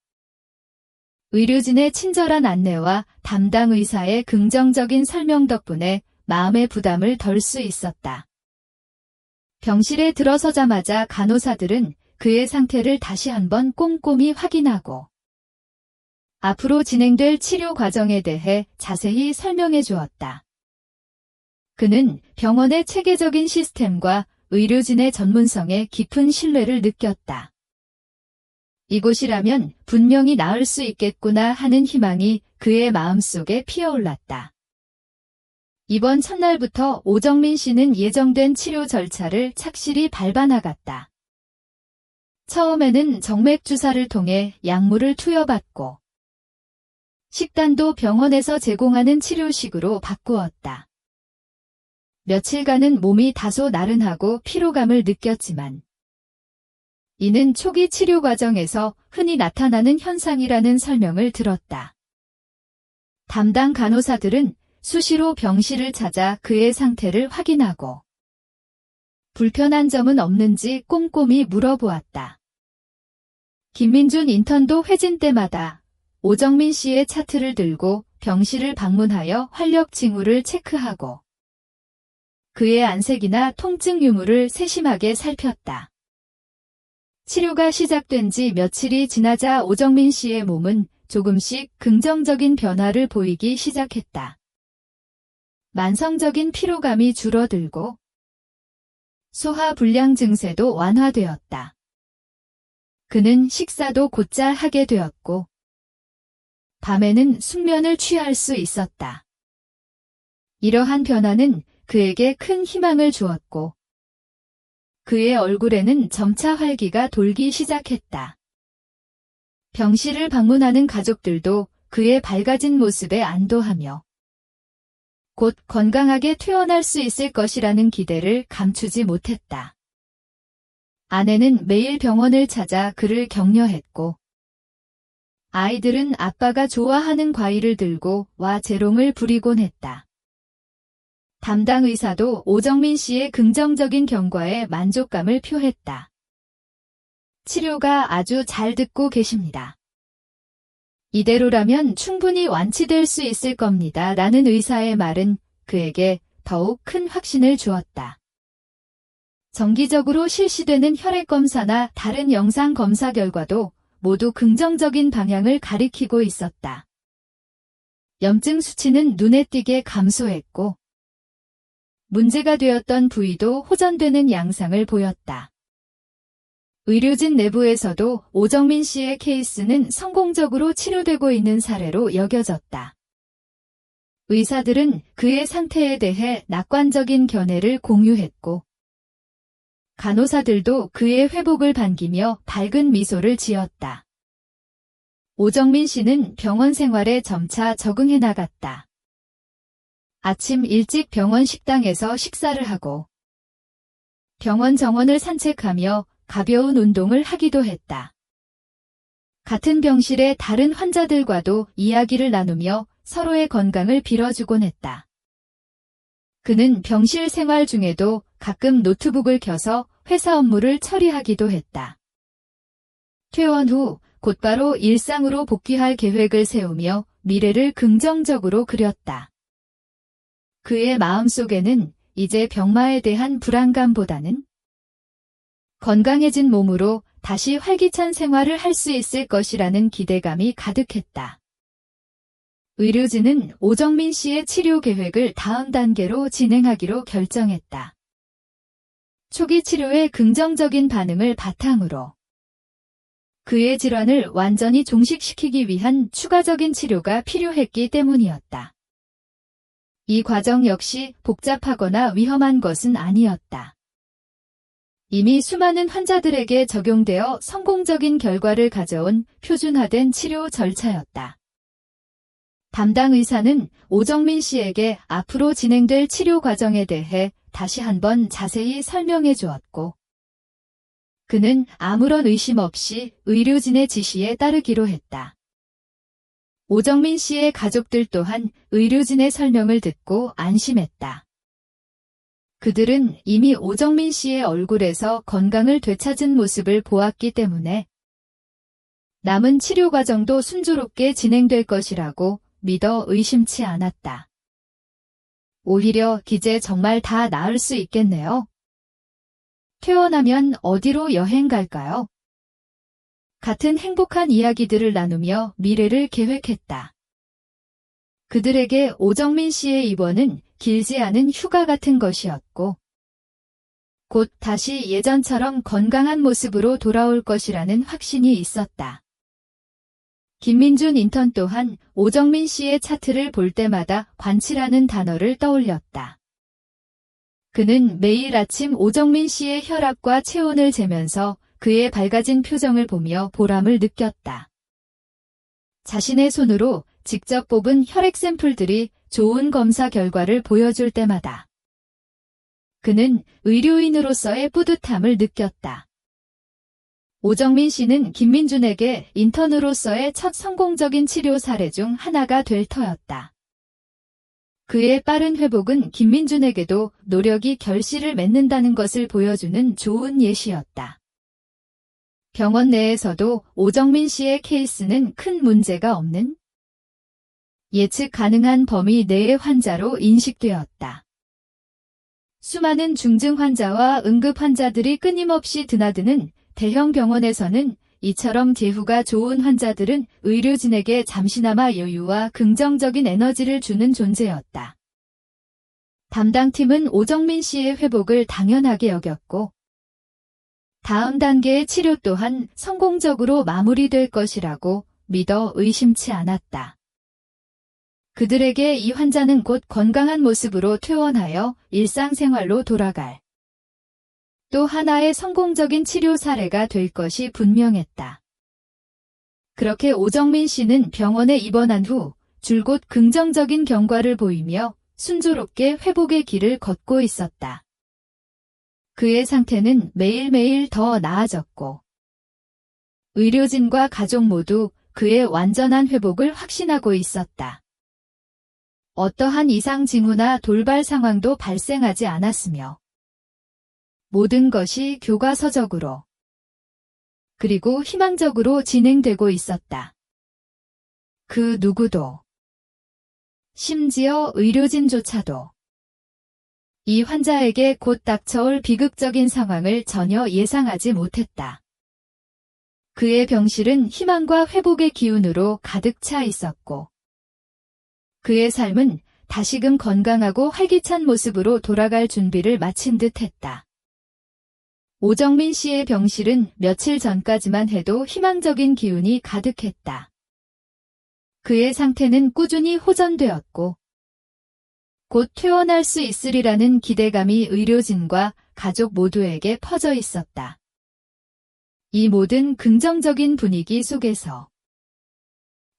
의료진의 친절한 안내와 담당 의사의 긍정적인 설명 덕분에 마음의 부담을 덜 수 있었다. 병실에 들어서자마자 간호사들은 그의 상태를 다시 한번 꼼꼼히 확인하고 앞으로 진행될 치료 과정에 대해 자세히 설명해 주었다. 그는 병원의 체계적인 시스템과 의료진의 전문성에 깊은 신뢰를 느꼈다. 이곳이라면 분명히 나을 수 있겠구나 하는 희망이 그의 마음속에 피어올랐다. 이번 첫날부터 오정민 씨는 예정된 치료 절차를 착실히 밟아나갔다. 처음에는 정맥 주사를 통해 약물을 투여받고 식단도 병원에서 제공하는 치료식으로 바꾸었다. 며칠간은 몸이 다소 나른하고 피로감을 느꼈지만 이는 초기 치료 과정에서 흔히 나타나는 현상이라는 설명을 들었다. 담당 간호사들은 수시로 병실을 찾아 그의 상태를 확인하고 불편한 점은 없는지 꼼꼼히 물어보았다. 김민준 인턴도 회진 때마다 오정민 씨의 차트를 들고 병실을 방문하여 활력 징후를 체크하고 그의 안색이나 통증 유무를 세심하게 살폈다. 치료가 시작된 지 며칠이 지나자 오정민 씨의 몸은 조금씩 긍정적인 변화를 보이기 시작했다. 만성적인 피로감이 줄어들고 소화불량 증세도 완화되었다. 그는 식사도 곧잘 하게 되었고 밤에는 숙면을 취할 수 있었다. 이러한 변화는 그에게 큰 희망을 주었고 그의 얼굴에는 점차 활기가 돌기 시작했다. 병실을 방문하는 가족들도 그의 밝아진 모습에 안도하며 곧 건강하게 퇴원할 수 있을 것이라는 기대를 감추지 못했다. 아내는 매일 병원을 찾아 그를 격려했고 아이들은 아빠가 좋아하는 과일을 들고 와 재롱을 부리곤 했다. 담당 의사도 오정민 씨의 긍정적인 경과에 만족감을 표했다. 치료가 아주 잘 듣고 계십니다. 이대로라면 충분히 완치될 수 있을 겁니다. 라는 의사의 말은 그에게 더욱 큰 확신을 주었다. 정기적으로 실시되는 혈액검사나 다른 영상검사 결과도 모두 긍정적인 방향을 가리키고 있었다. 염증 수치는 눈에 띄게 감소했고 문제가 되었던 부위도 호전되는 양상을 보였다. 의료진 내부에서도 오정민 씨의 케이스는 성공적으로 치료되고 있는 사례로 여겨졌다. 의사들은 그의 상태에 대해 낙관적인 견해를 공유했고, 간호사들도 그의 회복을 반기며 밝은 미소를 지었다. 오정민 씨는 병원 생활에 점차 적응해 나갔다. 아침 일찍 병원 식당에서 식사를 하고, 병원 정원을 산책하며 가벼운 운동을 하기도 했다. 같은 병실의 다른 환자들과도 이야기를 나누며 서로의 건강을 빌어주곤 했다. 그는 병실 생활 중에도 가끔 노트북을 켜서 회사 업무를 처리하기도 했다. 퇴원 후 곧바로 일상으로 복귀할 계획을 세우며 미래를 긍정적으로 그렸다. 그의 마음속에는 이제 병마에 대한 불안감보다는 건강해진 몸으로 다시 활기찬 생활을 할 수 있을 것이라는 기대감이 가득했다. 의료진은 오정민 씨의 치료 계획을 다음 단계로 진행하기로 결정했다. 초기 치료의 긍정적인 반응을 바탕으로 그의 질환을 완전히 종식시키기 위한 추가적인 치료가 필요했기 때문이었다. 이 과정 역시 복잡하거나 위험한 것은 아니었다. 이미 수많은 환자들에게 적용되어 성공적인 결과를 가져온 표준화된 치료 절차였다. 담당 의사는 오정민 씨에게 앞으로 진행될 치료 과정에 대해 다시 한번 자세히 설명해 주었고, 그는 아무런 의심 없이 의료진의 지시에 따르기로 했다. 오정민 씨의 가족들 또한 의료진의 설명을 듣고 안심했다. 그들은 이미 오정민 씨의 얼굴에서 건강을 되찾은 모습을 보았기 때문에 남은 치료 과정도 순조롭게 진행될 것이라고 믿어 의심치 않았다. 오히려 이제 정말 다 나을 수 있겠네요. 퇴원하면 어디로 여행 갈까요? 같은 행복한 이야기들을 나누며 미래를 계획했다. 그들에게 오정민 씨의 입원은 길지 않은 휴가 같은 것이었고, 곧 다시 예전처럼 건강한 모습으로 돌아올 것이라는 확신이 있었다. 김민준 인턴 또한 오정민 씨의 차트를 볼 때마다 관치라는 단어를 떠올렸다. 그는 매일 아침 오정민 씨의 혈압과 체온을 재면서 그의 밝아진 표정을 보며 보람을 느꼈다. 자신의 손으로 직접 뽑은 혈액 샘플들이 좋은 검사 결과를 보여줄 때마다 그는 의료인으로서의 뿌듯함을 느꼈다. 오정민 씨는 김민준에게 인턴으로서의 첫 성공적인 치료 사례 중 하나가 될 터였다. 그의 빠른 회복은 김민준에게도 노력이 결실을 맺는다는 것을 보여주는 좋은 예시였다. 병원 내에서도 오정민 씨의 케이스는 큰 문제가 없는 예측 가능한 범위 내의 환자로 인식되었다. 수많은 중증 환자와 응급 환자들이 끊임없이 드나드는 대형 병원에서는 이처럼 제후가 좋은 환자들은 의료진에게 잠시나마 여유와 긍정적인 에너지를 주는 존재였다. 담당팀은 오정민 씨의 회복을 당연하게 여겼고, 다음 단계의 치료 또한 성공적으로 마무리될 것이라고 믿어 의심치 않았다. 그들에게 이 환자는 곧 건강한 모습으로 퇴원하여 일상생활로 돌아갈 또 하나의 성공적인 치료 사례가 될 것이 분명했다. 그렇게 오정민 씨는 병원에 입원한 후 줄곧 긍정적인 경과를 보이며 순조롭게 회복의 길을 걷고 있었다. 그의 상태는 매일매일 더 나아졌고, 의료진과 가족 모두 그의 완전한 회복을 확신하고 있었다. 어떠한 이상 징후나 돌발 상황도 발생하지 않았으며, 모든 것이 교과서적으로 그리고 희망적으로 진행되고 있었다. 그 누구도, 심지어 의료진조차도 이 환자에게 곧 닥쳐올 비극적인 상황을 전혀 예상하지 못했다. 그의 병실은 희망과 회복의 기운으로 가득 차 있었고, 그의 삶은 다시금 건강하고 활기찬 모습으로 돌아갈 준비를 마친 듯 했다. 오정민 씨의 병실은 며칠 전까지만 해도 희망적인 기운이 가득했다. 그의 상태는 꾸준히 호전되었고 곧 퇴원할 수 있으리라는 기대감이 의료진과 가족 모두에게 퍼져 있었다. 이 모든 긍정적인 분위기 속에서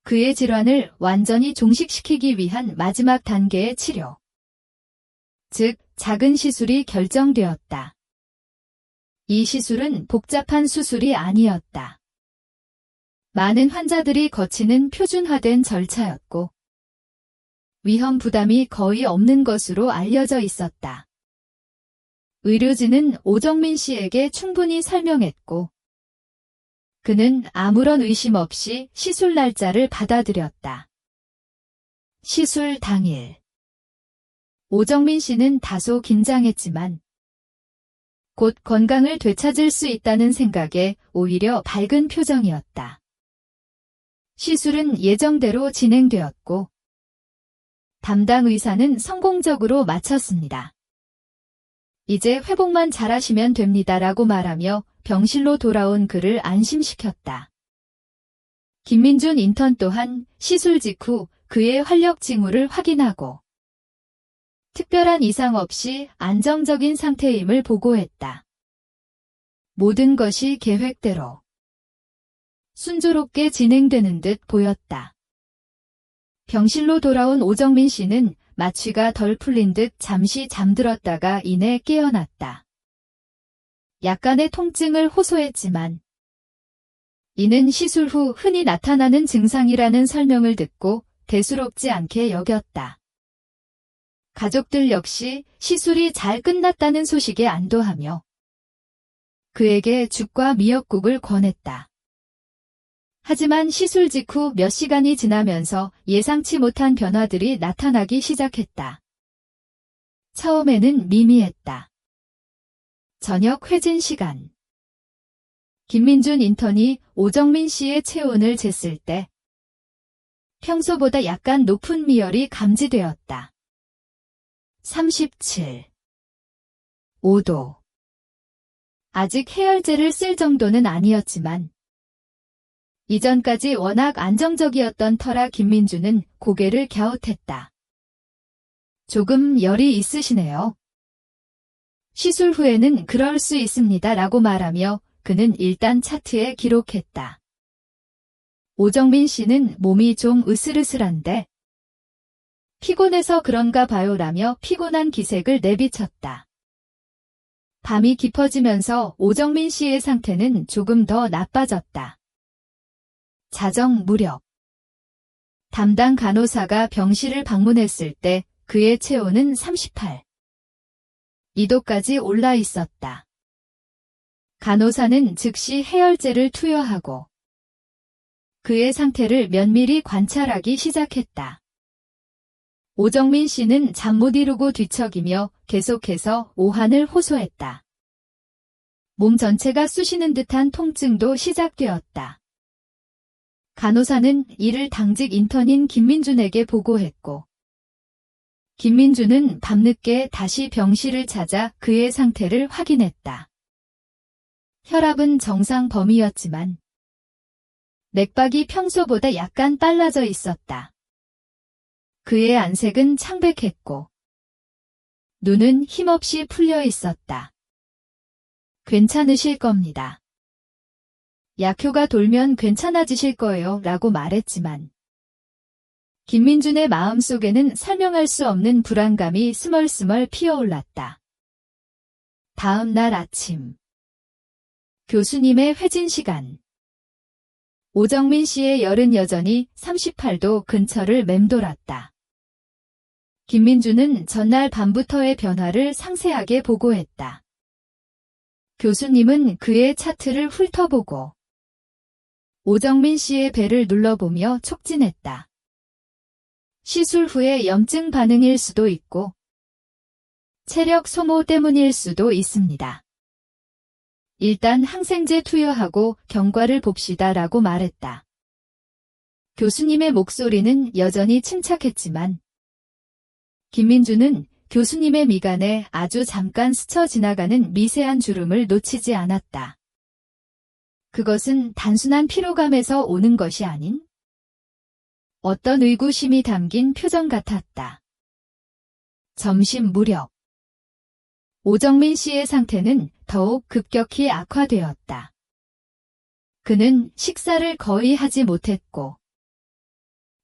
그의 질환을 완전히 종식시키기 위한 마지막 단계의 치료, 즉 작은 시술이 결정되었다. 이 시술은 복잡한 수술이 아니었다. 많은 환자들이 거치는 표준화된 절차였고 위험 부담이 거의 없는 것으로 알려져 있었다. 의료진은 오정민 씨에게 충분히 설명했고 그는 아무런 의심 없이 시술 날짜를 받아들였다. 시술 당일 오정민 씨는 다소 긴장했지만 곧 건강을 되찾을 수 있다는 생각에 오히려 밝은 표정이었다. 시술은 예정대로 진행되었고 담당 의사는 성공적으로 마쳤습니다. 이제 회복만 잘하시면 됩니다라고 말하며 병실로 돌아온 그를 안심시켰다. 김민준 인턴 또한 시술 직후 그의 활력 징후를 확인하고 특별한 이상 없이 안정적인 상태임을 보고했다. 모든 것이 계획대로 순조롭게 진행되는 듯 보였다. 병실로 돌아온 오정민 씨는 마취가 덜 풀린 듯 잠시 잠들었다가 이내 깨어났다. 약간의 통증을 호소했지만 이는 시술 후 흔히 나타나는 증상이라는 설명을 듣고 대수롭지 않게 여겼다. 가족들 역시 시술이 잘 끝났다는 소식에 안도하며 그에게 죽과 미역국을 권했다. 하지만 시술 직후 몇 시간이 지나면서 예상치 못한 변화들이 나타나기 시작했다. 처음에는 미미했다. 저녁 회진 시간. 김민준 인턴이 오정민 씨의 체온을 쟀을 때 평소보다 약간 높은 미열이 감지되었다. 37. 5도. 아직 해열제를 쓸 정도는 아니었지만 이전까지 워낙 안정적이었던 터라 김민준은 고개를 갸웃했다. 조금 열이 있으시네요. 시술 후에는 그럴 수 있습니다. 라고 말하며 그는 일단 차트에 기록했다. 오정민 씨는 몸이 좀 으슬으슬한데 피곤해서 그런가 봐요 라며 피곤한 기색을 내비쳤다. 밤이 깊어지면서 오정민 씨의 상태는 조금 더 나빠졌다. 자정 무렵 담당 간호사가 병실을 방문했을 때 그의 체온은 38. 2도까지 올라 있었다. 간호사는 즉시 해열제를 투여하고 그의 상태를 면밀히 관찰하기 시작했다. 오정민 씨는 잠 못 이루고 뒤척이며 계속해서 오한을 호소했다. 몸 전체가 쑤시는 듯한 통증도 시작되었다. 간호사는 이를 당직 인턴인 김민준에게 보고했고 김민준은 밤늦게 다시 병실을 찾아 그의 상태를 확인했다. 혈압은 정상 범위였지만 맥박이 평소보다 약간 빨라져 있었다. 그의 안색은 창백했고 눈은 힘없이 풀려 있었다. 괜찮으실 겁니다. 약효가 돌면 괜찮아지실 거예요 라고 말했지만 김민준의 마음속에는 설명할 수 없는 불안감이 스멀스멀 피어올랐다. 다음 날 아침 교수님의 회진 시간. 오정민 씨의 열은 여전히 38도 근처를 맴돌았다. 김민준은 전날 밤부터의 변화를 상세하게 보고했다. 교수님은 그의 차트를 훑어보고 오정민 씨의 배를 눌러보며 촉진했다. 시술 후의 염증 반응일 수도 있고 체력 소모 때문일 수도 있습니다. 일단 항생제 투여하고 경과를 봅시다 라고 말했다. 교수님의 목소리는 여전히 침착했지만 김민준은 교수님의 미간에 아주 잠깐 스쳐 지나가는 미세한 주름을 놓치지 않았다. 그것은 단순한 피로감에서 오는 것이 아닌 어떤 의구심이 담긴 표정 같았다. 점심 무렵 오정민 씨의 상태는 더욱 급격히 악화되었다. 그는 식사를 거의 하지 못했고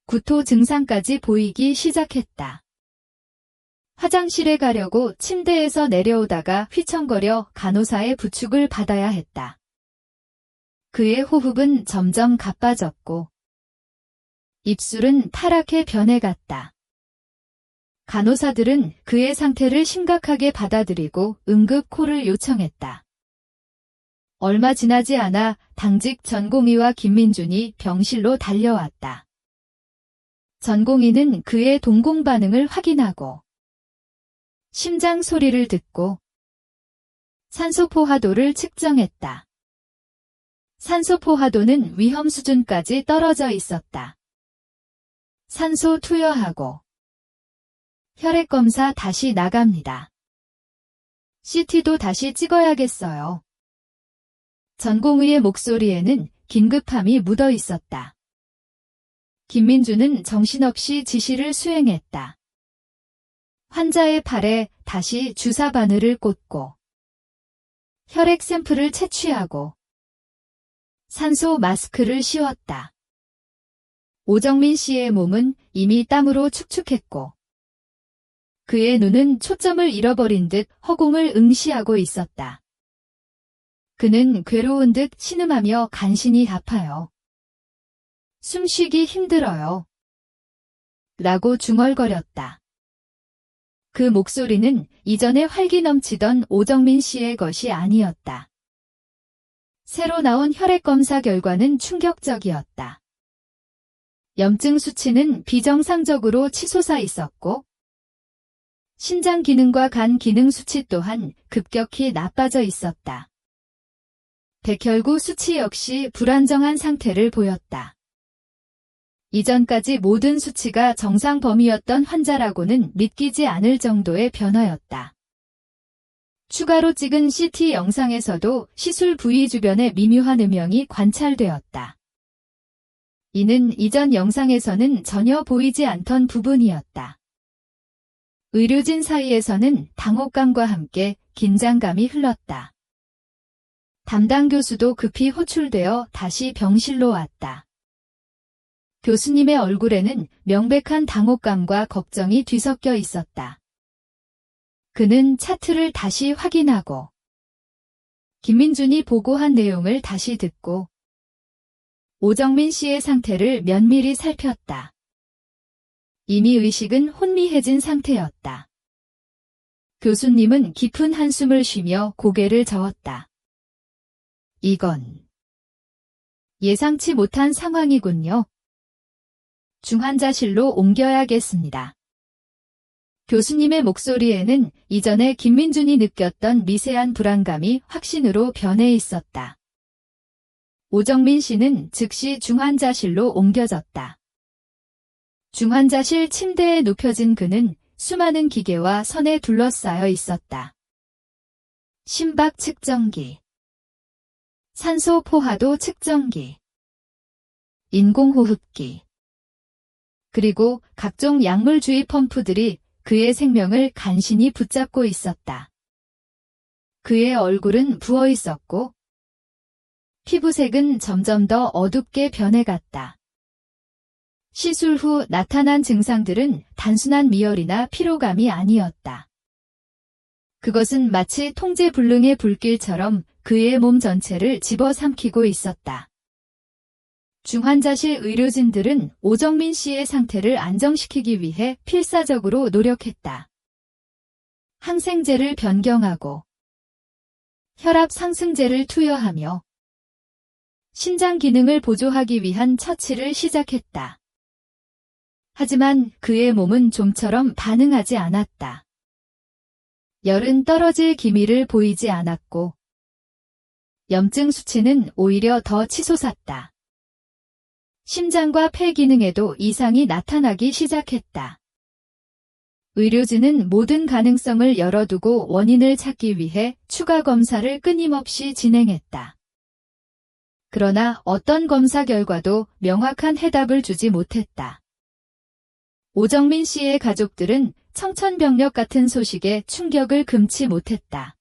구토 증상까지 보이기 시작했다. 화장실에 가려고 침대에서 내려오다가 휘청거려 간호사의 부축을 받아야 했다. 그의 호흡은 점점 가빠졌고 입술은 타락해 변해갔다. 간호사들은 그의 상태를 심각하게 받아들이고 응급 콜을 요청했다. 얼마 지나지 않아 당직 전공의와 김민준이 병실로 달려왔다. 전공의는 그의 동공 반응을 확인하고 심장 소리를 듣고 산소 포화도를 측정했다. 산소 포화도는 위험 수준까지 떨어져 있었다. 산소 투여하고 혈액 검사 다시 나갑니다. CT도 다시 찍어야겠어요. 전공의의 목소리에는 긴급함이 묻어 있었다. 김민주는 정신없이 지시를 수행했다. 환자의 팔에 다시 주사 바늘을 꽂고 혈액 샘플을 채취하고 산소 마스크를 씌웠다. 오정민 씨의 몸은 이미 땀으로 축축했고 그의 눈은 초점을 잃어버린 듯 허공을 응시하고 있었다. 그는 괴로운 듯 신음하며 간신히 아파요. 숨쉬기 힘들어요. 라고 중얼거렸다. 그 목소리는 이전에 활기 넘치던 오정민 씨의 것이 아니었다. 새로 나온 혈액 검사 결과는 충격적이었다. 염증 수치는 비정상적으로 치솟아 있었고 신장 기능과 간 기능 수치 또한 급격히 나빠져 있었다. 백혈구 수치 역시 불안정한 상태를 보였다. 이전까지 모든 수치가 정상 범위였던 환자라고는 믿기지 않을 정도의 변화였다. 추가로 찍은 CT 영상에서도 시술 부위 주변에 미묘한 음영이 관찰되었다. 이는 이전 영상에서는 전혀 보이지 않던 부분이었다. 의료진 사이에서는 당혹감과 함께 긴장감이 흘렀다. 담당 교수도 급히 호출되어 다시 병실로 왔다. 교수님의 얼굴에는 명백한 당혹감과 걱정이 뒤섞여 있었다. 그는 차트를 다시 확인하고 김민준이 보고한 내용을 다시 듣고 오정민 씨의 상태를 면밀히 살폈다. 이미 의식은 혼미해진 상태였다. 교수님은 깊은 한숨을 쉬며 고개를 저었다. 이건 예상치 못한 상황이군요. 중환자실로 옮겨야겠습니다. 교수님의 목소리에는 이전에 김민준이 느꼈던 미세한 불안감이 확신으로 변해 있었다. 오정민 씨는 즉시 중환자실로 옮겨졌다. 중환자실 침대에 눕혀진 그는 수많은 기계와 선에 둘러싸여 있었다. 심박 측정기, 산소 포화도 측정기, 인공호흡기, 그리고 각종 약물 주입 펌프들이 그의 생명을 간신히 붙잡고 있었다. 그의 얼굴은 부어 있었고 피부색은 점점 더 어둡게 변해갔다. 시술 후 나타난 증상들은 단순한 미열이나 피로감이 아니었다. 그것은 마치 통제불능의 불길처럼 그의 몸 전체를 집어삼키고 있었다. 중환자실 의료진들은 오정민 씨의 상태를 안정시키기 위해 필사적으로 노력했다. 항생제를 변경하고 혈압 상승제를 투여하며 신장 기능을 보조하기 위한 처치를 시작했다. 하지만 그의 몸은 좀처럼 반응하지 않았다. 열은 떨어질 기미를 보이지 않았고 염증 수치는 오히려 더 치솟았다. 심장과 폐 기능에도 이상이 나타나기 시작했다. 의료진은 모든 가능성을 열어두고 원인을 찾기 위해 추가 검사를 끊임없이 진행했다. 그러나 어떤 검사 결과도 명확한 해답을 주지 못했다. 오정민 씨의 가족들은 청천벽력 같은 소식에 충격을 금치 못했다.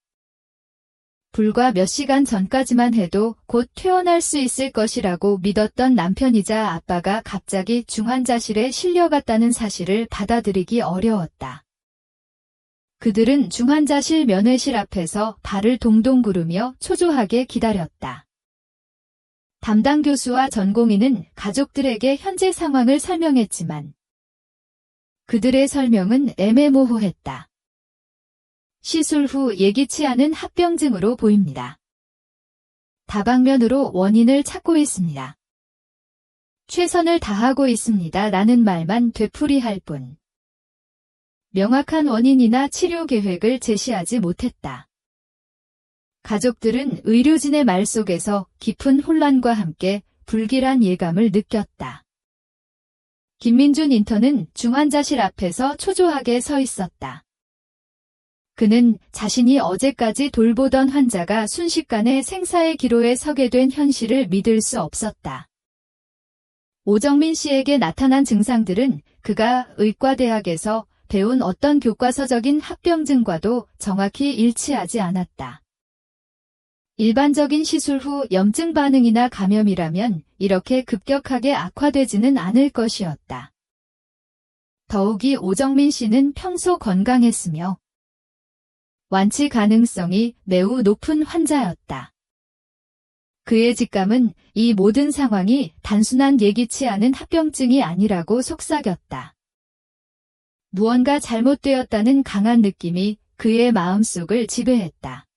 불과 몇 시간 전까지만 해도 곧 퇴원할 수 있을 것이라고 믿었던 남편이자 아빠가 갑자기 중환자실에 실려갔다는 사실을 받아들이기 어려웠다. 그들은 중환자실 면회실 앞에서 발을 동동 구르며 초조하게 기다렸다. 담당 교수와 전공의는 가족들에게 현재 상황을 설명했지만 그들의 설명은 애매모호했다. 시술 후 예기치 않은 합병증으로 보입니다. 다방면으로 원인을 찾고 있습니다. 최선을 다하고 있습니다. 라는 말만 되풀이할 뿐. 명확한 원인이나 치료 계획을 제시하지 못했다. 가족들은 의료진의 말 속에서 깊은 혼란과 함께 불길한 예감을 느꼈다. 김민준 인턴은 중환자실 앞에서 초조하게 서 있었다. 그는 자신이 어제까지 돌보던 환자가 순식간에 생사의 기로에 서게 된 현실을 믿을 수 없었다. 오정민 씨에게 나타난 증상들은 그가 의과대학에서 배운 어떤 교과서적인 합병증과도 정확히 일치하지 않았다. 일반적인 시술 후 염증 반응이나 감염이라면 이렇게 급격하게 악화되지는 않을 것이었다. 더욱이 오정민 씨는 평소 건강했으며 완치 가능성이 매우 높은 환자였다. 그의 직감은 이 모든 상황이 단순한 예기치 않은 합병증이 아니라고 속삭였다. 무언가 잘못되었다는 강한 느낌이 그의 마음속을 지배했다.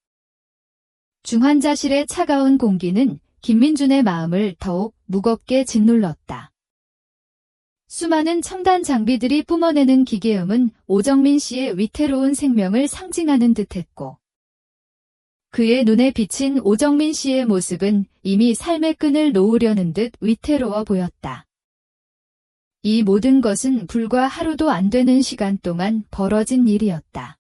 중환자실의 차가운 공기는 김민준의 마음을 더욱 무겁게 짓눌렀다. 수많은 첨단 장비들이 뿜어내는 기계음은 오정민 씨의 위태로운 생명을 상징하는 듯했고 그의 눈에 비친 오정민 씨의 모습은 이미 삶의 끈을 놓으려는 듯 위태로워 보였다. 이 모든 것은 불과 하루도 안 되는 시간 동안 벌어진 일이었다.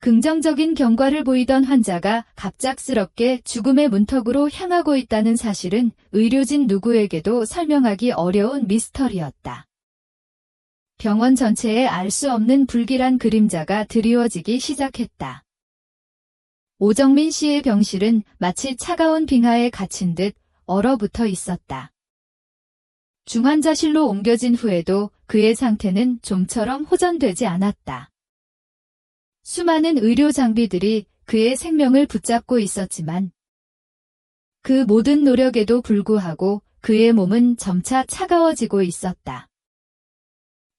긍정적인 경과를 보이던 환자가 갑작스럽게 죽음의 문턱으로 향하고 있다는 사실은 의료진 누구에게도 설명하기 어려운 미스터리였다. 병원 전체에 알 수 없는 불길한 그림자가 드리워지기 시작했다. 오정민 씨의 병실은 마치 차가운 빙하에 갇힌 듯 얼어붙어 있었다. 중환자실로 옮겨진 후에도 그의 상태는 좀처럼 호전되지 않았다. 수많은 의료 장비들이 그의 생명을 붙잡고 있었지만 그 모든 노력에도 불구하고 그의 몸은 점차 차가워지고 있었다.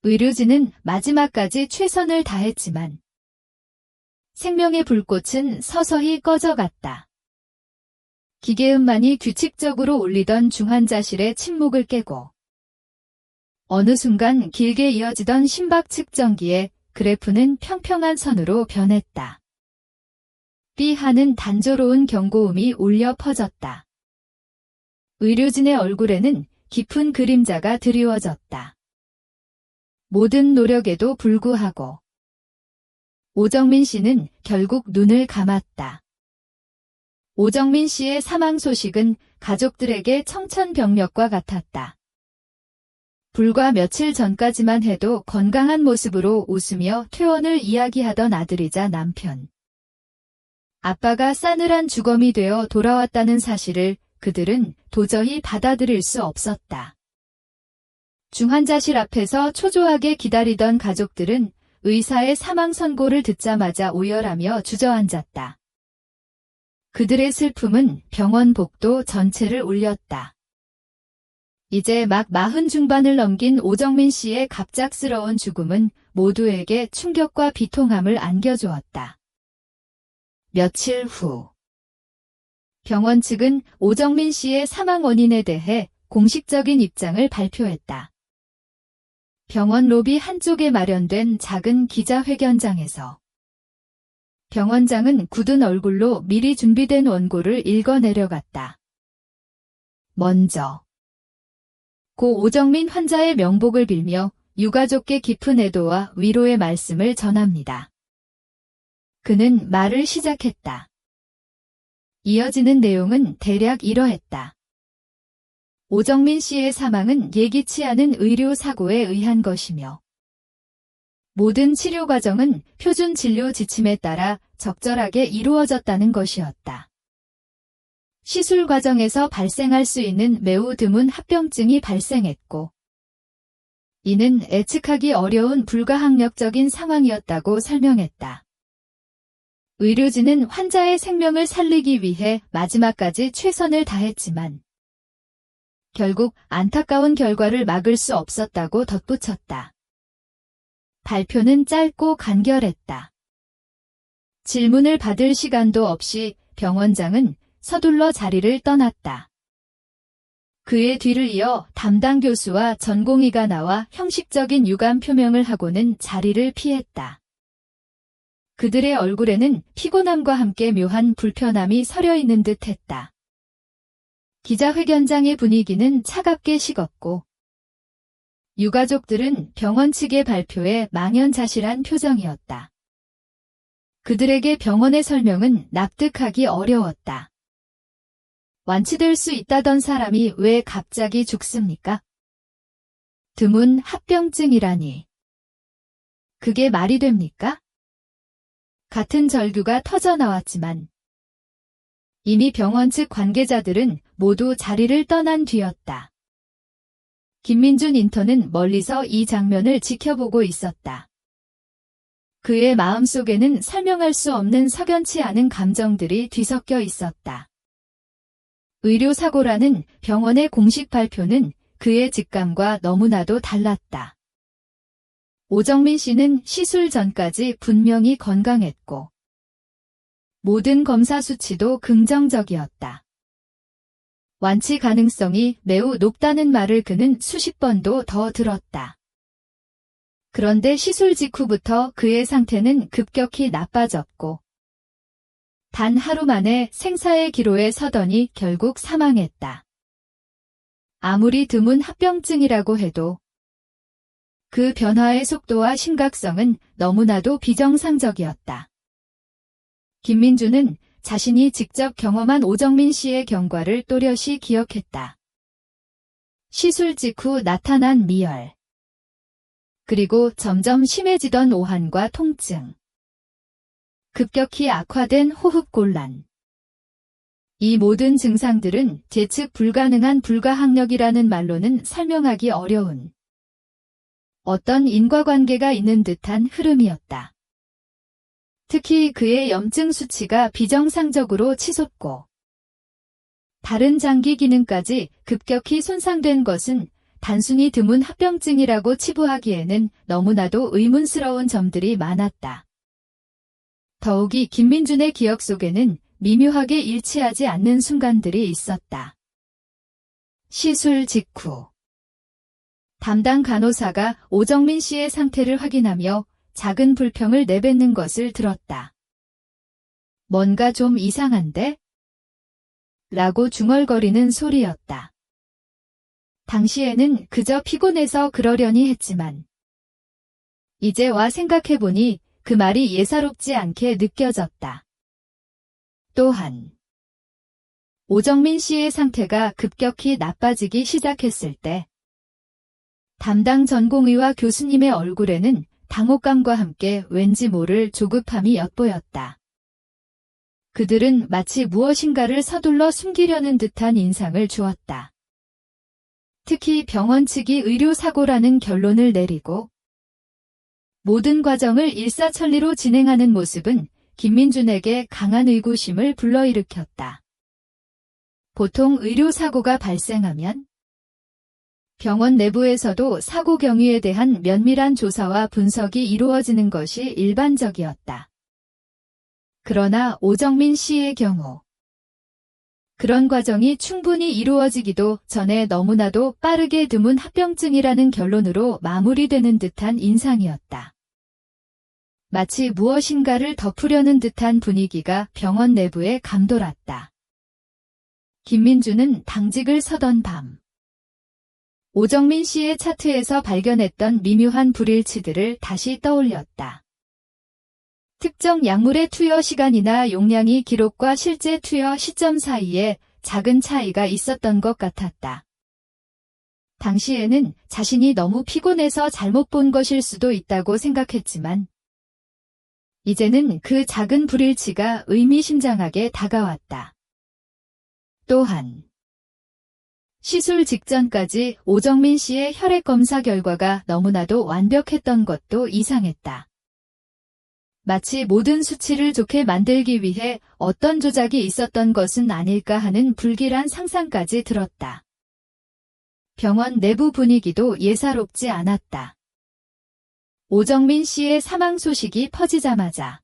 의료진은 마지막까지 최선을 다했지만 생명의 불꽃은 서서히 꺼져갔다. 기계음만이 규칙적으로 울리던 중환자실의 침묵을 깨고 어느 순간 길게 이어지던 심박 측정기에 그래프는 평평한 선으로 변했다. 삐 하는 단조로운 경고음이 울려 퍼졌다. 의료진의 얼굴에는 깊은 그림자가 드리워졌다. 모든 노력에도 불구하고 오정민 씨는 결국 눈을 감았다. 오정민 씨의 사망 소식은 가족들에게 청천벽력과 같았다. 불과 며칠 전까지만 해도 건강한 모습으로 웃으며 퇴원을 이야기하던 아들이자 남편. 아빠가 싸늘한 주검이 되어 돌아왔다는 사실을 그들은 도저히 받아들일 수 없었다. 중환자실 앞에서 초조하게 기다리던 가족들은 의사의 사망 선고를 듣자마자 오열하며 주저앉았다. 그들의 슬픔은 병원 복도 전체를 울렸다. 이제 막 40 중반을 넘긴 오정민 씨의 갑작스러운 죽음은 모두에게 충격과 비통함을 안겨주었다. 며칠 후 병원 측은 오정민 씨의 사망 원인에 대해 공식적인 입장을 발표했다. 병원 로비 한쪽에 마련된 작은 기자회견장에서 병원장은 굳은 얼굴로 미리 준비된 원고를 읽어 내려갔다. 먼저 고 오정민 환자의 명복을 빌며 유가족께 깊은 애도와 위로의 말씀을 전합니다. 그는 말을 시작했다. 이어지는 내용은 대략 이러했다. 오정민 씨의 사망은 예기치 않은 의료사고에 의한 것이며 모든 치료 과정은 표준 진료 지침에 따라 적절하게 이루어졌다는 것이었다. 시술 과정에서 발생할 수 있는 매우 드문 합병증이 발생했고 이는 예측하기 어려운 불가항력적인 상황이었다고 설명했다. 의료진은 환자의 생명을 살리기 위해 마지막까지 최선을 다했지만 결국 안타까운 결과를 막을 수 없었다고 덧붙였다. 발표는 짧고 간결했다. 질문을 받을 시간도 없이 병원장은 서둘러 자리를 떠났다. 그의 뒤를 이어 담당 교수와 전공의가 나와 형식적인 유감 표명을 하고는 자리를 피했다. 그들의 얼굴에는 피곤함과 함께 묘한 불편함이 서려 있는 듯 했다. 기자회견장의 분위기는 차갑게 식었고 유가족들은 병원 측의 발표에 망연자실한 표정이었다. 그들에게 병원의 설명은 납득하기 어려웠다. 완치될 수 있다던 사람이 왜 갑자기 죽습니까? 드문 합병증이라니. 그게 말이 됩니까? 같은 절규가 터져나왔지만 이미 병원 측 관계자들은 모두 자리를 떠난 뒤였다. 김민준 인턴은 멀리서 이 장면을 지켜보고 있었다. 그의 마음속에는 설명할 수 없는 석연치 않은 감정들이 뒤섞여 있었다. 의료사고라는 병원의 공식 발표는 그의 직감과 너무나도 달랐다. 오정민 씨는 시술 전까지 분명히 건강했고 모든 검사 수치도 긍정적이었다. 완치 가능성이 매우 높다는 말을 그는 수십 번도 더 들었다. 그런데 시술 직후부터 그의 상태는 급격히 나빠졌고 단 하루 만에 생사의 기로에 서더니 결국 사망했다. 아무리 드문 합병증이라고 해도 그 변화의 속도와 심각성은 너무나도 비정상적이었다. 김민주는 자신이 직접 경험한 오정민 씨의 경과를 또렷이 기억했다. 시술 직후 나타난 미열. 그리고 점점 심해지던 오한과 통증. 급격히 악화된 호흡곤란. 이 모든 증상들은 예측 불가능한 불가항력이라는 말로는 설명하기 어려운 어떤 인과관계가 있는 듯한 흐름이었다. 특히 그의 염증 수치가 비정상적으로 치솟고 다른 장기 기능까지 급격히 손상된 것은 단순히 드문 합병증이라고 치부하기에는 너무나도 의문스러운 점들이 많았다. 더욱이 김민준의 기억 속에는 미묘하게 일치하지 않는 순간들이 있었다. 시술 직후 담당 간호사가 오정민 씨의 상태를 확인하며 작은 불평을 내뱉는 것을 들었다. 뭔가 좀 이상한데? 라고 중얼거리는 소리였다. 당시에는 그저 피곤해서 그러려니 했지만 이제 와 생각해보니 그 말이 예사롭지 않게 느껴졌다. 또한 오정민 씨의 상태가 급격히 나빠지기 시작했을 때 담당 전공의와 교수님의 얼굴에는 당혹감과 함께 왠지 모를 조급함이 엿보였다. 그들은 마치 무엇인가를 서둘러 숨기려는 듯한 인상을 주었다. 특히 병원 측이 의료사고라는 결론을 내리고 모든 과정을 일사천리로 진행하는 모습은 김민준에게 강한 의구심을 불러일으켰다. 보통 의료사고가 발생하면 병원 내부에서도 사고 경위에 대한 면밀한 조사와 분석이 이루어지는 것이 일반적이었다. 그러나 오정민 씨의 경우 그런 과정이 충분히 이루어지기도 전에 너무나도 빠르게 드문 합병증이라는 결론으로 마무리되는 듯한 인상이었다. 마치 무엇인가를 덮으려는 듯한 분위기가 병원 내부에 감돌았다. 김민주는 당직을 서던 밤 오정민 씨의 차트에서 발견했던 미묘한 불일치들을 다시 떠올렸다. 특정 약물의 투여 시간이나 용량이 기록과 실제 투여 시점 사이에 작은 차이가 있었던 것 같았다. 당시에는 자신이 너무 피곤해서 잘못 본 것일 수도 있다고 생각했지만 이제는 그 작은 불일치가 의미심장하게 다가왔다. 또한 시술 직전까지 오정민 씨의 혈액 검사 결과가 너무나도 완벽했던 것도 이상했다. 마치 모든 수치를 좋게 만들기 위해 어떤 조작이 있었던 것은 아닐까 하는 불길한 상상까지 들었다. 병원 내부 분위기도 예사롭지 않았다. 오정민 씨의 사망 소식이 퍼지자마자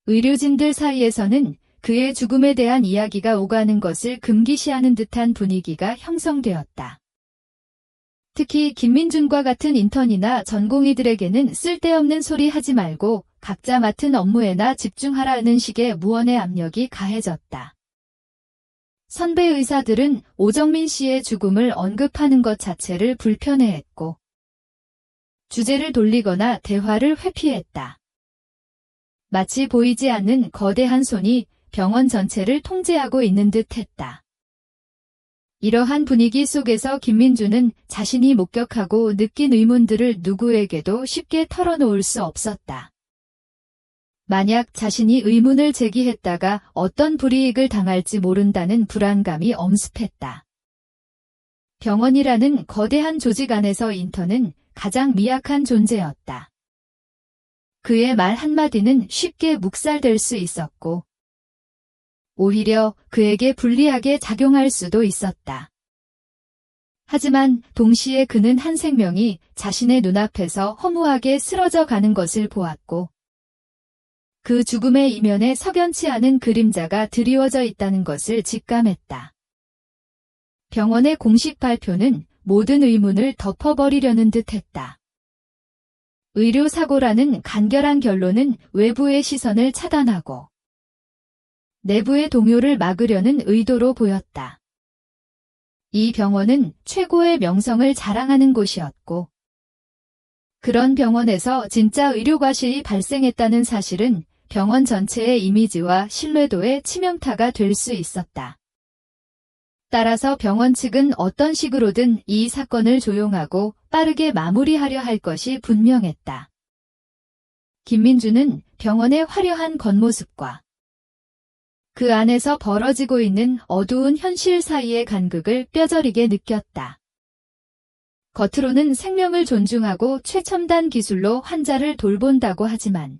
의료진들 사이에서는 그의 죽음에 대한 이야기가 오가는 것을 금기시하는 듯한 분위기가 형성되었다. 특히 김민준과 같은 인턴이나 전공의들에게는 쓸데없는 소리 하지 말고 각자 맡은 업무에나 집중하라는 식의 무언의 압력이 가해졌다. 선배 의사들은 오정민 씨의 죽음을 언급하는 것 자체를 불편해했고 주제를 돌리거나 대화를 회피했다. 마치 보이지 않는 거대한 손이 병원 전체를 통제하고 있는 듯 했다. 이러한 분위기 속에서 김민주는 자신이 목격하고 느낀 의문들을 누구에게도 쉽게 털어놓을 수 없었다. 만약 자신이 의문을 제기했다가 어떤 불이익을 당할지 모른다는 불안감이 엄습했다. 병원이라는 거대한 조직 안에서 인턴은 가장 미약한 존재였다. 그의 말 한마디는 쉽게 묵살될 수 있었고 오히려 그에게 불리하게 작용할 수도 있었다. 하지만 동시에 그는 한 생명이 자신의 눈앞에서 허무하게 쓰러져 가는 것을 보았고 그 죽음의 이면에 석연치 않은 그림자가 드리워져 있다는 것을 직감했다. 병원의 공식 발표는 모든 의문을 덮어버리려는 듯했다. 의료사고라는 간결한 결론은 외부의 시선을 차단하고 내부의 동요를 막으려는 의도로 보였다. 이 병원은 최고의 명성을 자랑하는 곳이었고 그런 병원에서 진짜 의료과실이 발생했다는 사실은 병원 전체의 이미지와 신뢰도에 치명타가 될 수 있었다. 따라서 병원 측은 어떤 식으로든 이 사건을 조용하고 빠르게 마무리하려 할 것이 분명했다. 김민주는 병원의 화려한 겉모습과 그 안에서 벌어지고 있는 어두운 현실 사이의 간극을 뼈저리게 느꼈다. 겉으로는 생명을 존중하고 최첨단 기술로 환자를 돌본다고 하지만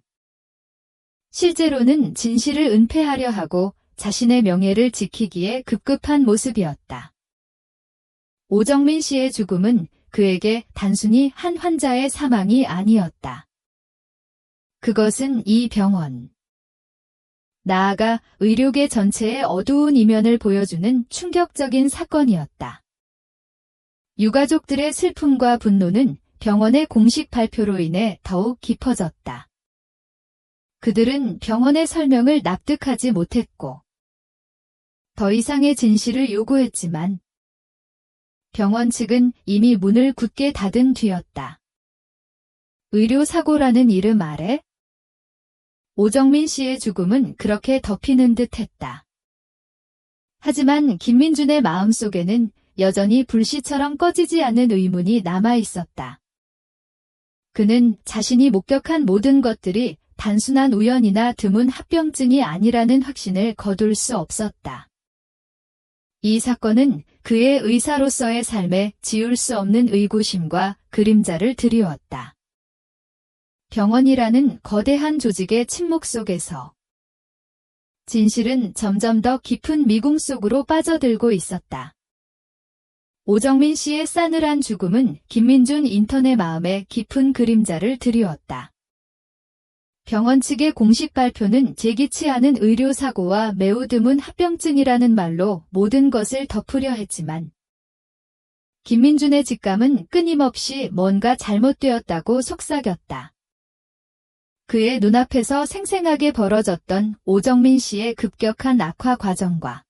실제로는 진실을 은폐하려 하고 자신의 명예를 지키기에 급급한 모습이었다. 오정민 씨의 죽음은 그에게 단순히 한 환자의 사망이 아니었다. 그것은 이 병원, 나아가 의료계 전체의 어두운 이면을 보여주는 충격적인 사건이었다. 유가족들의 슬픔과 분노는 병원의 공식 발표로 인해 더욱 깊어졌다. 그들은 병원의 설명을 납득하지 못했고 더 이상의 진실을 요구했지만 병원 측은 이미 문을 굳게 닫은 뒤였다. 의료사고라는 이름 아래 오정민 씨의 죽음은 그렇게 덮이는 듯했다. 하지만 김민준의 마음속에는 여전히 불씨처럼 꺼지지 않는 의문이 남아있었다. 그는 자신이 목격한 모든 것들이 단순한 우연이나 드문 합병증이 아니라는 확신을 거둘 수 없었다. 이 사건은 그의 의사로서의 삶에 지울 수 없는 의구심과 그림자를 드리웠다. 병원이라는 거대한 조직의 침묵 속에서 진실은 점점 더 깊은 미궁 속으로 빠져들고 있었다. 오정민 씨의 싸늘한 죽음은 김민준 인턴의 마음에 깊은 그림자를 드리웠다. 병원 측의 공식 발표는 재기치 않은 의료사고와 매우 드문 합병증이라는 말로 모든 것을 덮으려 했지만 김민준의 직감은 끊임없이 뭔가 잘못되었다고 속삭였다. 그의 눈앞에서 생생하게 벌어졌던 오정민 씨의 급격한 악화 과정과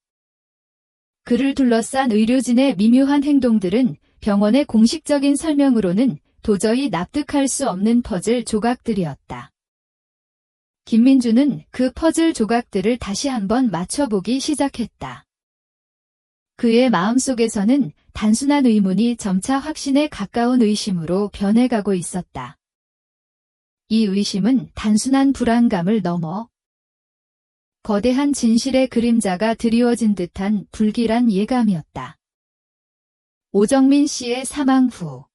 그를 둘러싼 의료진의 미묘한 행동들은 병원의 공식적인 설명으로는 도저히 납득할 수 없는 퍼즐 조각들이었다. 김민주는 그 퍼즐 조각들을 다시 한번 맞춰보기 시작했다. 그의 마음속에서는 단순한 의문이 점차 확신에 가까운 의심으로 변해가고 있었다. 이 의심은 단순한 불안감을 넘어 거대한 진실의 그림자가 드리워진 듯한 불길한 예감이었다. 오정민 씨의 사망 후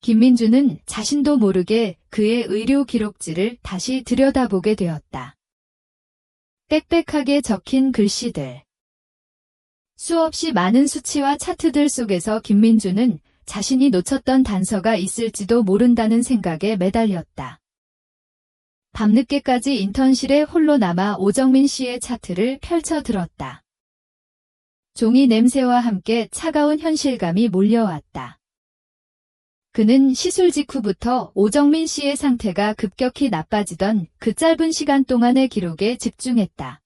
김민주는 자신도 모르게 그의 의료 기록지를 다시 들여다보게 되었다. 빽빽하게 적힌 글씨들. 수없이 많은 수치와 차트들 속에서 김민주는 자신이 놓쳤던 단서가 있을지도 모른다는 생각에 매달렸다. 밤늦게까지 인턴실에 홀로 남아 오정민 씨의 차트를 펼쳐 들었다. 종이 냄새와 함께 차가운 현실감이 몰려왔다. 그는 시술 직후부터 오정민 씨의 상태가 급격히 나빠지던 그 짧은 시간 동안의 기록에 집중했다.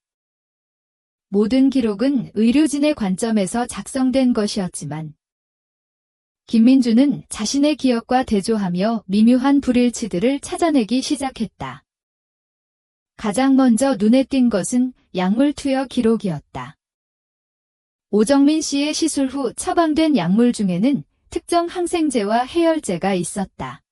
모든 기록은 의료진의 관점에서 작성된 것이었지만 김민주는 자신의 기억과 대조하며 미묘한 불일치들을 찾아내기 시작했다. 가장 먼저 눈에 띈 것은 약물 투여 기록이었다. 오정민 씨의 시술 후 처방된 약물 중에는 특정 항생제와 해열제가 있었다.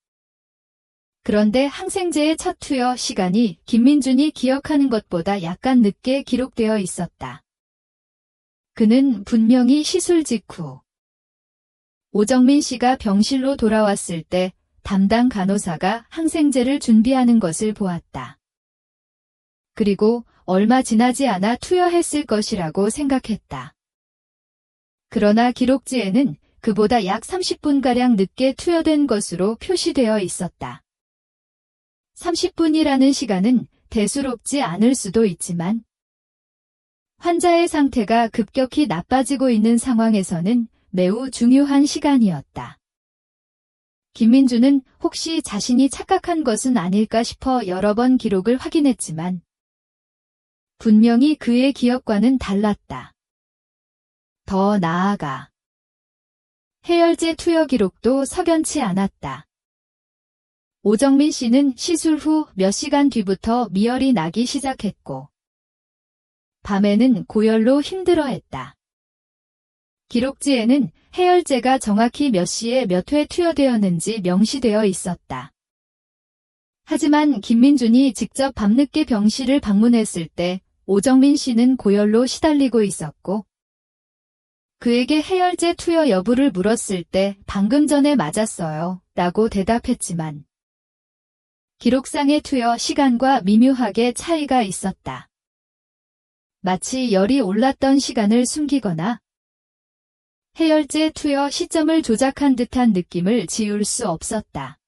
그런데 항생제의 첫 투여 시간이 김민준이 기억하는 것보다 약간 늦게 기록되어 있었다. 그는 분명히 시술 직후 오정민 씨가 병실로 돌아왔을 때 담당 간호사가 항생제를 준비하는 것을 보았다. 그리고 얼마 지나지 않아 투여했을 것이라고 생각했다. 그러나 기록지에는 그보다 약 30분가량 늦게 투여된 것으로 표시되어 있었다. 30분이라는 시간은 대수롭지 않을 수도 있지만 환자의 상태가 급격히 나빠지고 있는 상황에서는 매우 중요한 시간이었다. 김민주는 혹시 자신이 착각한 것은 아닐까 싶어 여러 번 기록을 확인했지만 분명히 그의 기억과는 달랐다. 더 나아가 해열제 투여 기록도 석연치 않았다. 오정민 씨는 시술 후 몇 시간 뒤부터 미열이 나기 시작했고 밤에는 고열로 힘들어했다. 기록지에는 해열제가 정확히 몇 시에 몇 회 투여되었는지 명시되어 있었다. 하지만 김민준이 직접 밤늦게 병실을 방문했을 때 오정민 씨는 고열로 시달리고 있었고 그에게 해열제 투여 여부를 물었을 때 방금 전에 맞았어요 라고 대답했지만 기록상의 투여 시간과 미묘하게 차이가 있었다. 마치 열이 올랐던 시간을 숨기거나 해열제 투여 시점을 조작한 듯한 느낌을 지울 수 없었다.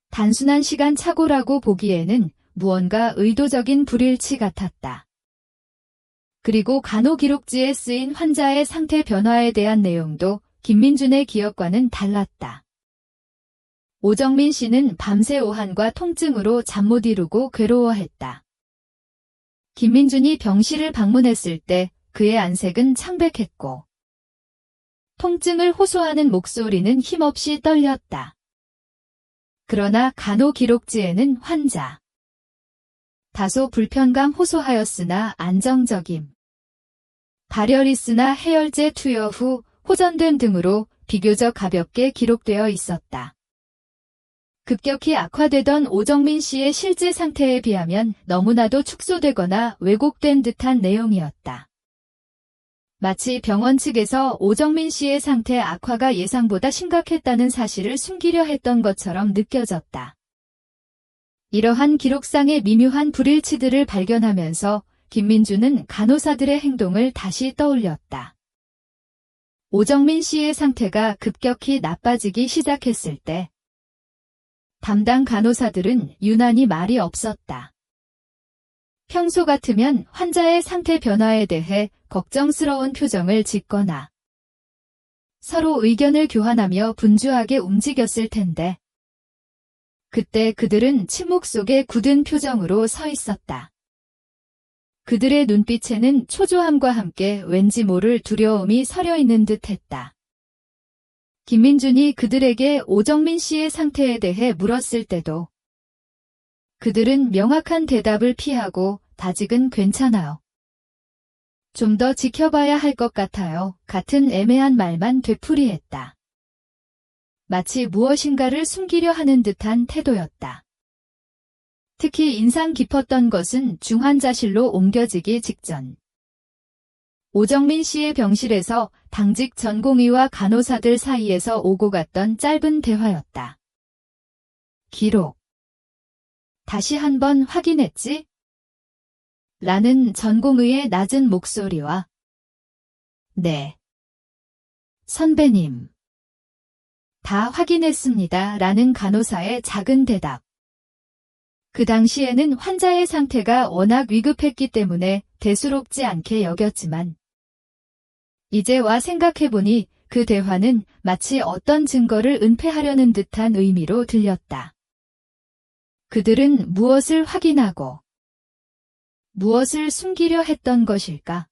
단순한 시간 착오라고 보기에는 무언가 의도적인 불일치 같았다. 그리고 간호기록지에 쓰인 환자의 상태 변화에 대한 내용도 김민준의 기억과는 달랐다. 오정민 씨는 밤새 오한과 통증으로 잠 못 이루고 괴로워했다. 김민준이 병실을 방문했을 때 그의 안색은 창백했고 통증을 호소하는 목소리는 힘없이 떨렸다. 그러나 간호기록지에는 환자 다소 불편감 호소하였으나 안정적임, 발열이으나 해열제 투여 후 호전됨 등으로 비교적 가볍게 기록되어 있었다. 급격히 악화되던 오정민 씨의 실제 상태에 비하면 너무나도 축소되거나 왜곡된 듯한 내용이었다. 마치 병원 측에서 오정민 씨의 상태 악화가 예상보다 심각했다는 사실을 숨기려 했던 것처럼 느껴졌다. 이러한 기록상의 미묘한 불일치들을 발견하면서 김민주는 간호사들의 행동을 다시 떠올렸다. 오정민 씨의 상태가 급격히 나빠지기 시작했을 때 담당 간호사들은 유난히 말이 없었다. 평소 같으면 환자의 상태 변화에 대해 걱정스러운 표정을 짓거나 서로 의견을 교환하며 분주하게 움직였을 텐데 그때 그들은 침묵 속에 굳은 표정으로 서 있었다. 그들의 눈빛에는 초조함과 함께 왠지 모를 두려움이 서려 있는 듯했다. 김민준이 그들에게 오정민 씨의 상태에 대해 물었을 때도 그들은 명확한 대답을 피하고 아직은 괜찮아요. 좀 더 지켜봐야 할 것 같아요. 같은 애매한 말만 되풀이했다. 마치 무엇인가를 숨기려 하는 듯한 태도였다. 특히 인상 깊었던 것은 중환자실로 옮겨지기 직전 오정민 씨의 병실에서 당직 전공의와 간호사들 사이에서 오고 갔던 짧은 대화였다. 기록. 다시 한번 확인했지? 라는 전공의의 낮은 목소리와 네. 선배님. 다 확인했습니다. 라는 간호사의 작은 대답. 그 당시에는 환자의 상태가 워낙 위급했기 때문에 대수롭지 않게 여겼지만 이제 와 생각해보니 그 대화는 마치 어떤 증거를 은폐하려는 듯한 의미로 들렸다. 그들은 무엇을 확인하고 무엇을 숨기려 했던 것일까?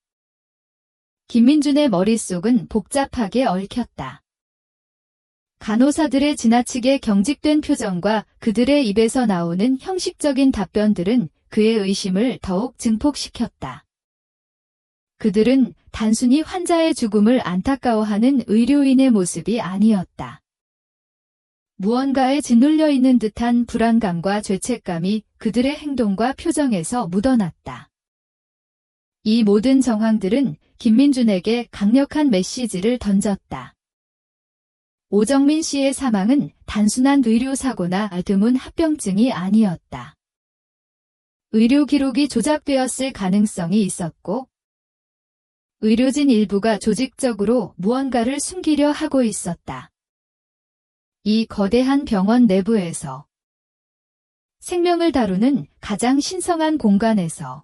김민준의 머릿속은 복잡하게 얽혔다. 간호사들의 지나치게 경직된 표정과 그들의 입에서 나오는 형식적인 답변들은 그의 의심을 더욱 증폭시켰다. 그들은 단순히 환자의 죽음을 안타까워하는 의료인의 모습이 아니었다. 무언가에 짓눌려 있는 듯한 불안감과 죄책감이 그들의 행동과 표정에서 묻어났다. 이 모든 정황들은 김민준에게 강력한 메시지를 던졌다. 오정민 씨의 사망은 단순한 의료사고나 드문 합병증이 아니었다. 의료 기록이 조작되었을 가능성이 있었고 의료진 일부가 조직적으로 무언가를 숨기려 하고 있었다. 이 거대한 병원 내부에서 생명을 다루는 가장 신성한 공간에서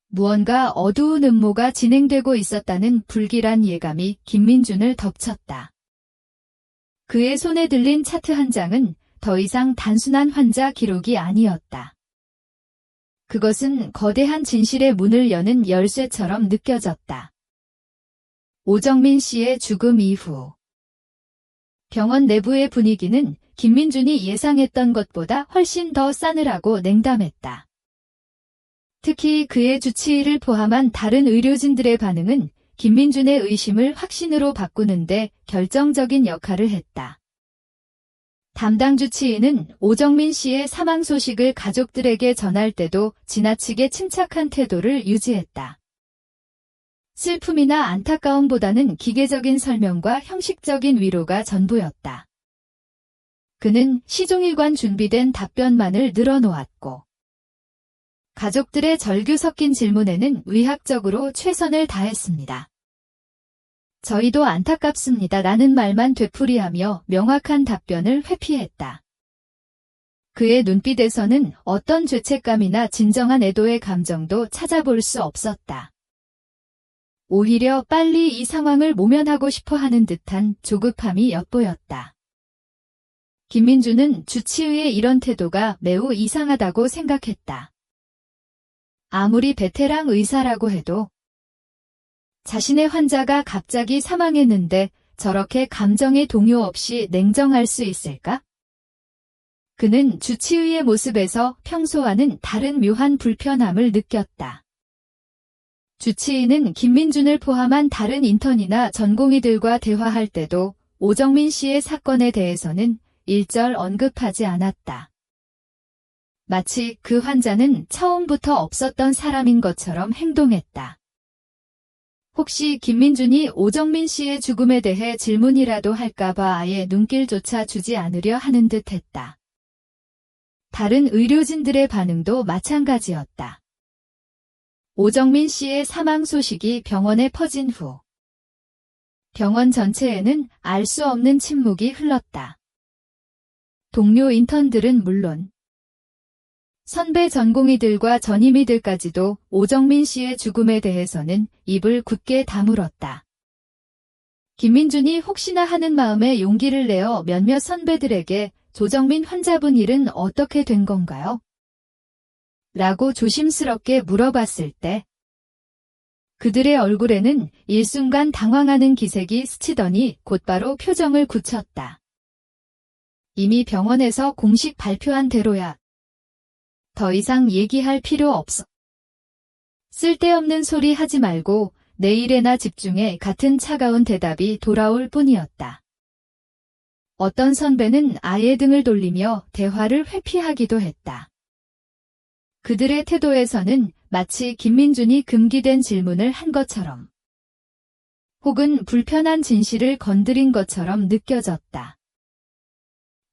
무언가 어두운 음모가 진행되고 있었다는 불길한 예감이 김민준을 덮쳤다. 그의 손에 들린 차트 한 장은 더 이상 단순한 환자 기록이 아니었다. 그것은 거대한 진실의 문을 여는 열쇠처럼 느껴졌다. 오정민 씨의 죽음 이후 병원 내부의 분위기는 김민준이 예상했던 것보다 훨씬 더 싸늘하고 냉담했다. 특히 그의 주치의를 포함한 다른 의료진들의 반응은 김민준의 의심을 확신으로 바꾸는데 결정적인 역할을 했다. 담당 주치의는 오정민 씨의 사망 소식을 가족들에게 전할 때도 지나치게 침착한 태도를 유지했다. 슬픔이나 안타까움보다는 기계적인 설명과 형식적인 위로가 전부였다. 그는 시종일관 준비된 답변만을 늘어놓았고 가족들의 절규 섞인 질문에는 의학적으로 최선을 다했습니다. 저희도 안타깝습니다. 라는 말만 되풀이하며 명확한 답변을 회피했다. 그의 눈빛에서는 어떤 죄책감이나 진정한 애도의 감정도 찾아볼 수 없었다. 오히려 빨리 이 상황을 모면하고 싶어 하는 듯한 조급함이 엿보였다. 김민준은 주치의의 이런 태도가 매우 이상하다고 생각했다. 아무리 베테랑 의사라고 해도 자신의 환자가 갑자기 사망했는데 저렇게 감정의 동요 없이 냉정할 수 있을까? 그는 주치의의 모습에서 평소와는 다른 묘한 불편함을 느꼈다. 주치의는 김민준을 포함한 다른 인턴이나 전공의들과 대화할 때도 오정민 씨의 사건에 대해서는 일절 언급하지 않았다. 마치 그 환자는 처음부터 없었던 사람인 것처럼 행동했다. 혹시 김민준이 오정민 씨의 죽음에 대해 질문이라도 할까봐 아예 눈길조차 주지 않으려 하는 듯 했다. 다른 의료진들의 반응도 마찬가지였다. 오정민 씨의 사망 소식이 병원에 퍼진 후 병원 전체에는 알 수 없는 침묵이 흘렀다. 동료 인턴들은 물론 선배 전공의들과 전임의들까지도 오정민 씨의 죽음에 대해서는 입을 굳게 다물었다. 김민준이 혹시나 하는 마음에 용기를 내어 몇몇 선배들에게 조정민 환자분 일은 어떻게 된 건가요? 라고 조심스럽게 물어봤을 때 그들의 얼굴에는 일순간 당황하는 기색이 스치더니 곧바로 표정을 굳혔다. 이미 병원에서 공식 발표한 대로야. 더 이상 얘기할 필요 없어. 쓸데없는 소리 하지 말고 내 일에나 집중해 같은 차가운 대답이 돌아올 뿐이었다. 어떤 선배는 아예 등을 돌리며 대화를 회피하기도 했다. 그들의 태도에서는 마치 김민준이 금기된 질문을 한 것처럼 혹은 불편한 진실을 건드린 것처럼 느껴졌다.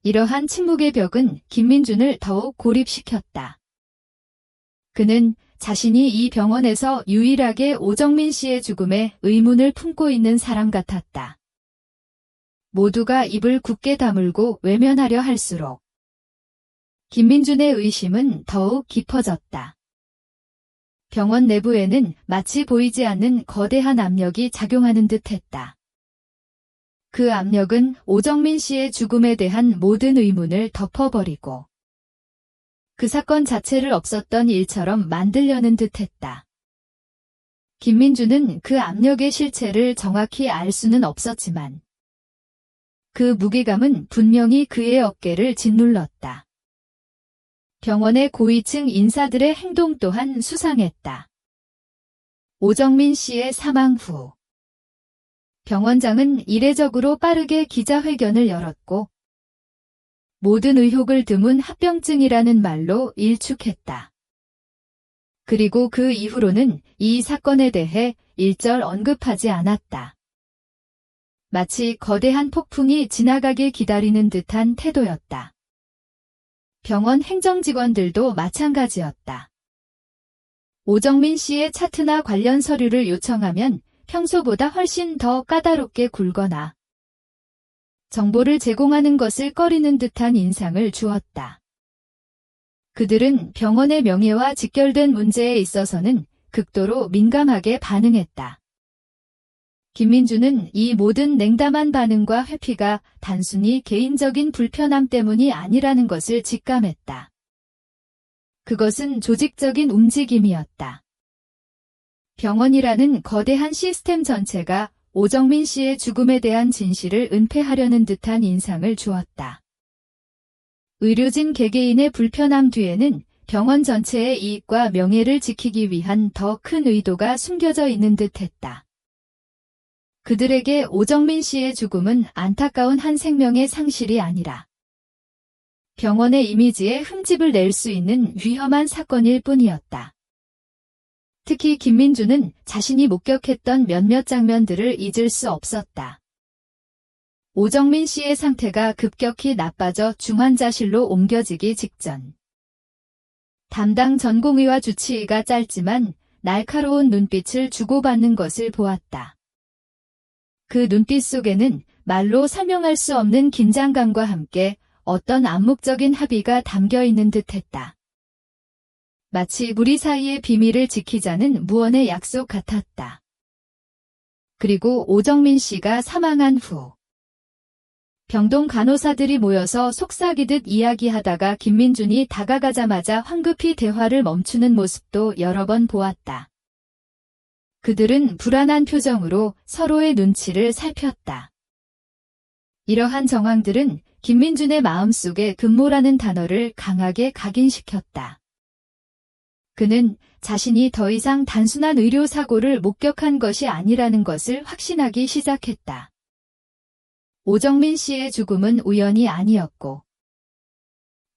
이러한 침묵의 벽은 김민준을 더욱 고립시켰다. 그는 자신이 이 병원에서 유일하게 오정민 씨의 죽음에 의문을 품고 있는 사람 같았다. 모두가 입을 굳게 다물고 외면하려 할수록 김민준의 의심은 더욱 깊어졌다. 병원 내부에는 마치 보이지 않는 거대한 압력이 작용하는 듯했다. 그 압력은 오정민 씨의 죽음에 대한 모든 의문을 덮어버리고 그 사건 자체를 없었던 일처럼 만들려는 듯했다. 김민준은 그 압력의 실체를 정확히 알 수는 없었지만 그 무게감은 분명히 그의 어깨를 짓눌렀다. 병원의 고위층 인사들의 행동 또한 수상했다. 오정민 씨의 사망 후 병원장은 이례적으로 빠르게 기자회견을 열었고 모든 의혹을 드문 합병증이라는 말로 일축했다. 그리고 그 이후로는 이 사건에 대해 일절 언급하지 않았다. 마치 거대한 폭풍이 지나가길 기다리는 듯한 태도였다. 병원 행정직원들도 마찬가지였다. 오정민 씨의 차트나 관련 서류를 요청하면 평소보다 훨씬 더 까다롭게 굴거나 정보를 제공하는 것을 꺼리는 듯한 인상을 주었다. 그들은 병원의 명예와 직결된 문제에 있어서는 극도로 민감하게 반응했다. 김민준은 이 모든 냉담한 반응과 회피가 단순히 개인적인 불편함 때문이 아니라는 것을 직감했다. 그것은 조직적인 움직임이었다. 병원이라는 거대한 시스템 전체가 오정민 씨의 죽음에 대한 진실을 은폐하려는 듯한 인상을 주었다. 의료진 개개인의 불편함 뒤에는 병원 전체의 이익과 명예를 지키기 위한 더 큰 의도가 숨겨져 있는 듯했다. 그들에게 오정민 씨의 죽음은 안타까운 한 생명의 상실이 아니라 병원의 이미지에 흠집을 낼 수 있는 위험한 사건일 뿐이었다. 특히 김민준은 자신이 목격했던 몇몇 장면들을 잊을 수 없었다. 오정민 씨의 상태가 급격히 나빠져 중환자실로 옮겨지기 직전. 담당 전공의와 주치의가 짧지만 날카로운 눈빛을 주고받는 것을 보았다. 그 눈빛 속에는 말로 설명할 수 없는 긴장감과 함께 어떤 암묵적인 합의가 담겨 있는 듯했다. 마치 우리 사이의 비밀을 지키자는 무언의 약속 같았다. 그리고 오정민 씨가 사망한 후 병동 간호사들이 모여서 속삭이듯 이야기하다가 김민준이 다가가자마자 황급히 대화를 멈추는 모습도 여러 번 보았다. 그들은 불안한 표정으로 서로의 눈치를 살폈다. 이러한 정황들은 김민준의 마음속에 금모라는 단어를 강하게 각인시켰다. 그는 자신이 더 이상 단순한 의료사고를 목격한 것이 아니라는 것을 확신하기 시작했다. 오정민 씨의 죽음은 우연이 아니었고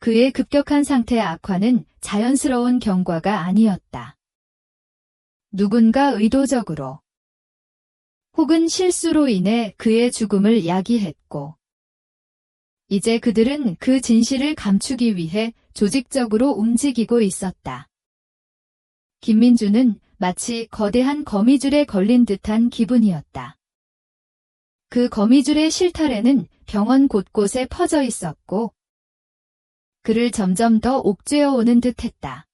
그의 급격한 상태 악화는 자연스러운 경과가 아니었다. 누군가 의도적으로 혹은 실수로 인해 그의 죽음을 야기했고 이제 그들은 그 진실을 감추기 위해 조직적으로 움직이고 있었다. 김민준은 마치 거대한 거미줄에 걸린 듯한 기분이었다. 그 거미줄의 실타래는 병원 곳곳에 퍼져 있었고 그를 점점 더 옥죄어오는 듯했다.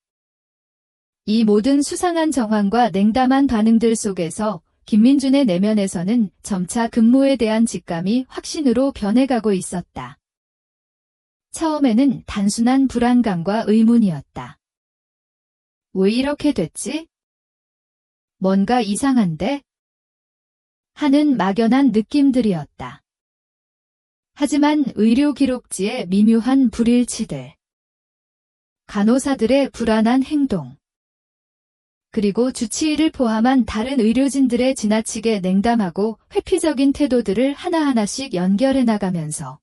이 모든 수상한 정황과 냉담한 반응들 속에서 김민준의 내면에서는 점차 근무에 대한 직감이 확신으로 변해가고 있었다. 처음에는 단순한 불안감과 의문이었다. 왜 이렇게 됐지? 뭔가 이상한데? 하는 막연한 느낌들이었다. 하지만 의료 기록지의 미묘한 불일치들, 간호사들의 불안한 행동, 그리고 주치의를 포함한 다른 의료진들의 지나치게 냉담하고 회피적인 태도들을 하나하나씩 연결해 나가면서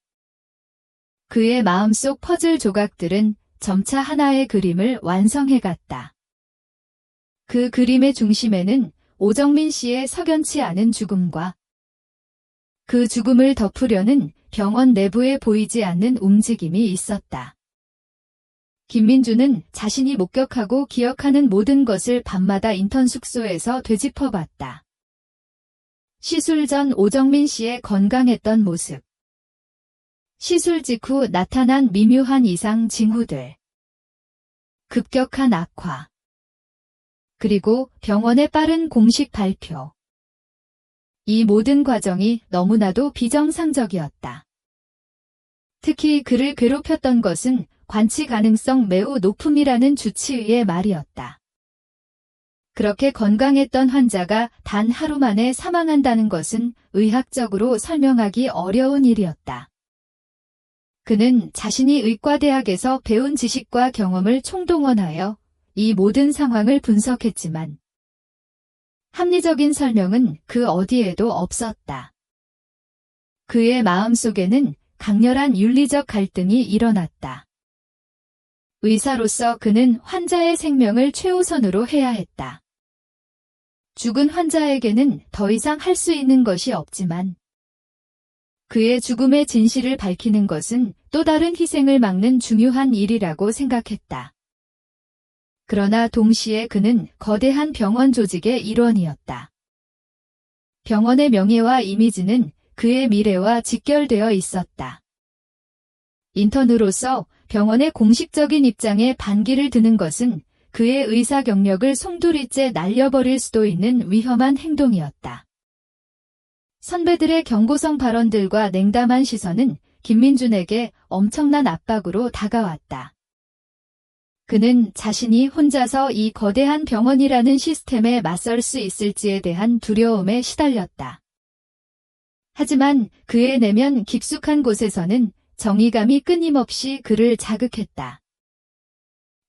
그의 마음속 퍼즐 조각들은 점차 하나의 그림을 완성해 갔다. 그 그림의 중심에는 오정민 씨의 석연치 않은 죽음과 그 죽음을 덮으려는 병원 내부에 보이지 않는 움직임이 있었다. 김민주는 자신이 목격하고 기억하는 모든 것을 밤마다 인턴 숙소에서 되짚어봤다. 시술 전 오정민 씨의 건강했던 모습, 시술 직후 나타난 미묘한 이상 징후들, 급격한 악화, 그리고 병원의 빠른 공식 발표. 이 모든 과정이 너무나도 비정상적이었다. 특히 그를 괴롭혔던 것은 관치 가능성 매우 높음이라는 주치의의 말이었다. 그렇게 건강했던 환자가 단 하루 만에 사망한다는 것은 의학적으로 설명하기 어려운 일이었다. 그는 자신이 의과대학에서 배운 지식과 경험을 총동원하여 이 모든 상황을 분석했지만 합리적인 설명은 그 어디에도 없었다. 그의 마음속에는 강렬한 윤리적 갈등이 일어났다. 의사로서 그는 환자의 생명을 최우선으로 해야 했다. 죽은 환자에게는 더 이상 할 수 있는 것이 없지만 그의 죽음의 진실을 밝히는 것은 또 다른 희생을 막는 중요한 일이라고 생각했다. 그러나 동시에 그는 거대한 병원 조직의 일원이었다. 병원의 명예와 이미지는 그의 미래와 직결되어 있었다. 인턴으로서 병원의 공식적인 입장에 반기를 드는 것은 그의 의사 경력을 송두리째 날려버릴 수도 있는 위험한 행동이었다. 선배들의 경고성 발언들과 냉담한 시선은 김민준에게 엄청난 압박으로 다가왔다. 그는 자신이 혼자서 이 거대한 병원이라는 시스템에 맞설 수 있을지에 대한 두려움에 시달렸다. 하지만 그의 내면 깊숙한 곳에서는 정의감이 끊임없이 그를 자극했다.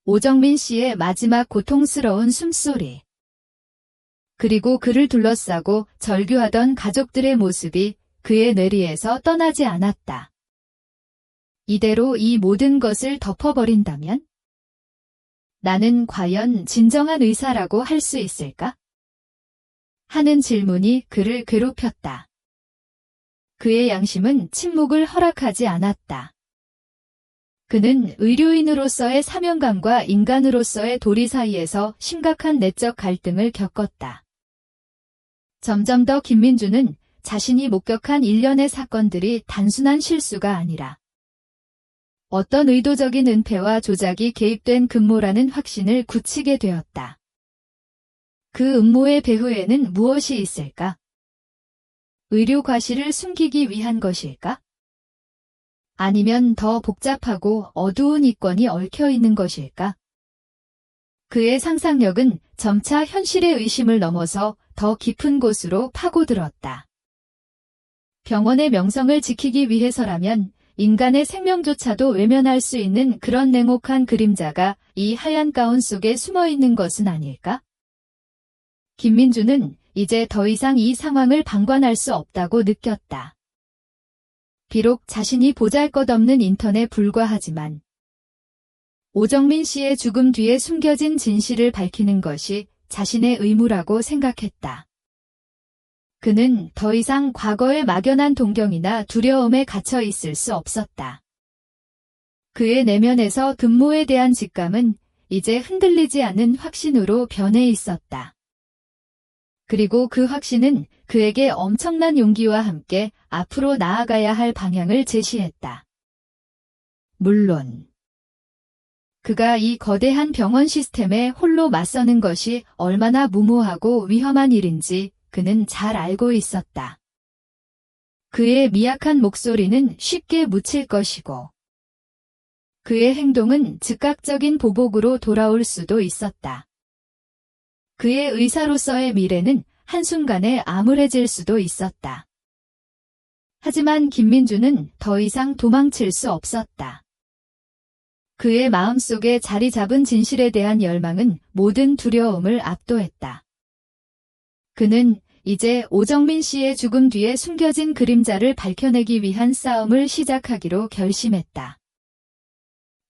오정민 씨의 마지막 고통스러운 숨소리, 그리고 그를 둘러싸고 절규하던 가족들의 모습이 그의 뇌리에서 떠나지 않았다. 이대로 이 모든 것을 덮어버린다면? 나는 과연 진정한 의사라고 할 수 있을까? 하는 질문이 그를 괴롭혔다. 그의 양심은 침묵을 허락하지 않았다. 그는 의료인으로서의 사명감과 인간으로서의 도리 사이에서 심각한 내적 갈등을 겪었다. 점점 더 김민주는 자신이 목격한 일련의 사건들이 단순한 실수가 아니라 어떤 의도적인 은폐와 조작이 개입된 급모라는 확신을 굳히게 되었다. 그 음모의 배후에는 무엇이 있을까? 의료 과실을 숨기기 위한 것일까? 아니면 더 복잡하고 어두운 이권이 얽혀 있는 것일까? 그의 상상력은 점차 현실의 의심을 넘어서 더 깊은 곳으로 파고들었다. 병원의 명성을 지키기 위해서라면 인간의 생명조차도 외면할 수 있는 그런 냉혹한 그림자가 이 하얀 가운 속에 숨어 있는 것은 아닐까? 김민주는 이제 더 이상 이 상황을 방관할 수 없다고 느꼈다. 비록 자신이 보잘것없는 인턴에 불과하지만 오정민 씨의 죽음 뒤에 숨겨진 진실을 밝히는 것이 자신의 의무라고 생각했다. 그는 더 이상 과거의 막연한 동경이나 두려움에 갇혀 있을 수 없었다. 그의 내면에서 근무에 대한 직감은 이제 흔들리지 않는 확신으로 변해 있었다. 그리고 그 확신은 그에게 엄청난 용기와 함께 앞으로 나아가야 할 방향을 제시했다. 물론 그가 이 거대한 병원 시스템에 홀로 맞서는 것이 얼마나 무모하고 위험한 일인지 그는 잘 알고 있었다. 그의 미약한 목소리는 쉽게 묻힐 것이고 그의 행동은 즉각적인 보복으로 돌아올 수도 있었다. 그의 의사로서의 미래는 한순간에 암울해질 수도 있었다. 하지만 김민주는 더 이상 도망칠 수 없었다. 그의 마음속에 자리 잡은 진실에 대한 열망은 모든 두려움을 압도했다. 그는 이제 오정민 씨의 죽음 뒤에 숨겨진 그림자를 밝혀내기 위한 싸움을 시작하기로 결심했다.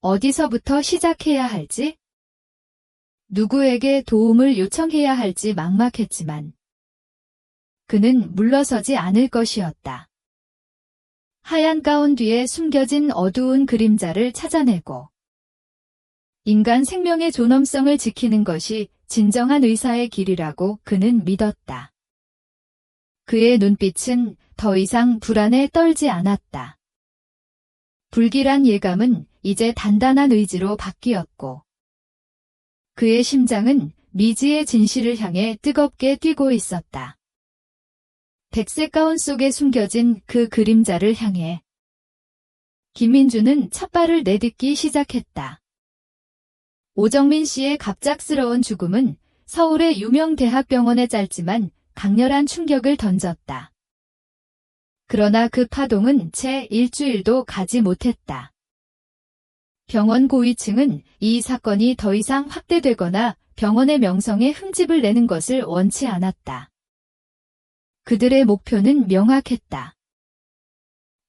어디서부터 시작해야 할지? 누구에게 도움을 요청해야 할지 막막했지만 그는 물러서지 않을 것이었다. 하얀 가운 뒤에 숨겨진 어두운 그림자를 찾아내고 인간 생명의 존엄성을 지키는 것이 진정한 의사의 길이라고 그는 믿었다. 그의 눈빛은 더 이상 불안에 떨지 않았다. 불길한 예감은 이제 단단한 의지로 바뀌었고 그의 심장은 미지의 진실을 향해 뜨겁게 뛰고 있었다. 백색 가운 속에 숨겨진 그 그림자를 향해 김민주는 첫발을 내딛기 시작했다. 오정민 씨의 갑작스러운 죽음은 서울의 유명 대학병원에 짧지만 강렬한 충격을 던졌다. 그러나 그 파동은 채 일주일도 가지 못했다. 병원 고위층은 이 사건이 더 이상 확대되거나 병원의 명성에 흠집을 내는 것을 원치 않았다. 그들의 목표는 명확했다.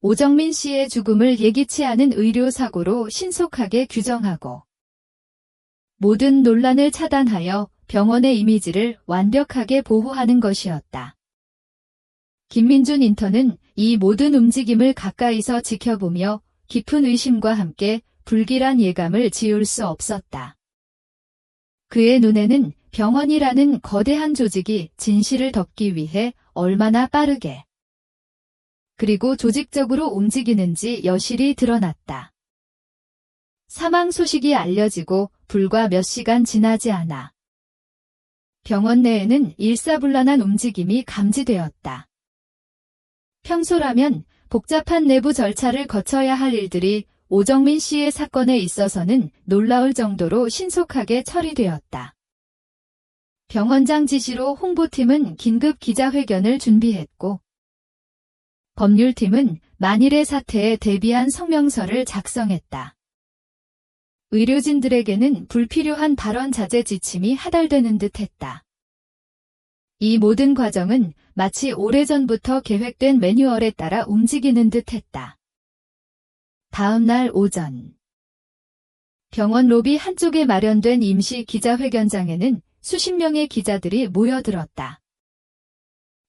오정민 씨의 죽음을 예기치 않은 의료사고로 신속하게 규정하고 모든 논란을 차단하여 병원의 이미지를 완벽하게 보호하는 것이었다. 김민준 인턴은 이 모든 움직임을 가까이서 지켜보며 깊은 의심과 함께 불길한 예감을 지울 수 없었다. 그의 눈에는 병원이라는 거대한 조직이 진실을 덮기 위해 얼마나 빠르게 그리고 조직적으로 움직이는지 여실히 드러났다. 사망 소식이 알려지고 불과 몇 시간 지나지 않아 병원 내에는 일사불란한 움직임이 감지되었다. 평소라면 복잡한 내부 절차를 거쳐야 할 일들이 오정민 씨의 사건에 있어서는 놀라울 정도로 신속하게 처리되었다. 병원장 지시로 홍보팀은 긴급 기자회견을 준비했고 법률팀은 만일의 사태에 대비한 성명서를 작성했다. 의료진들에게는 불필요한 발언 자제 지침이 하달되는 듯했다. 이 모든 과정은 마치 오래전부터 계획된 매뉴얼에 따라 움직이는 듯했다. 다음 날 오전 병원 로비 한쪽에 마련된 임시 기자회견장에는 수십 명의 기자들이 모여들었다.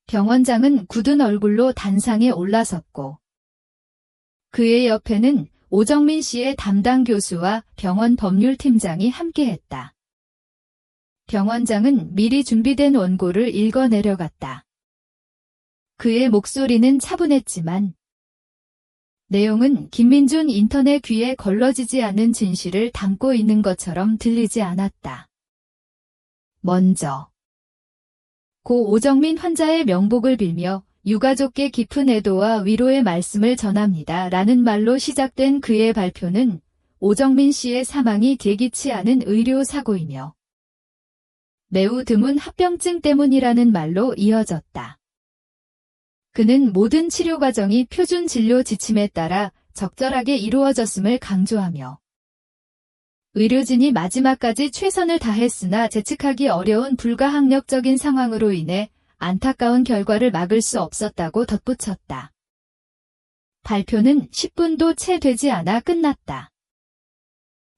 병원장은 굳은 얼굴로 단상에 올라섰고 그의 옆에는 오정민 씨의 담당 교수와 병원 법률팀장이 함께했다. 병원장은 미리 준비된 원고를 읽어 내려갔다. 그의 목소리는 차분했지만 내용은 김민준 인턴의 귀에 걸러지지 않은 진실을 담고 있는 것처럼 들리지 않았다. 먼저 고 오정민 환자의 명복을 빌며 유가족께 깊은 애도와 위로의 말씀을 전합니다. 라는 말로 시작된 그의 발표는 오정민 씨의 사망이 예기치 않은 의료사고이며 매우 드문 합병증 때문이라는 말로 이어졌다. 그는 모든 치료 과정이 표준 진료 지침에 따라 적절하게 이루어졌음을 강조하며 의료진이 마지막까지 최선을 다했으나 예측하기 어려운 불가항력적인 상황으로 인해 안타까운 결과를 막을 수 없었다고 덧붙였다. 발표는 10분도 채 되지 않아 끝났다.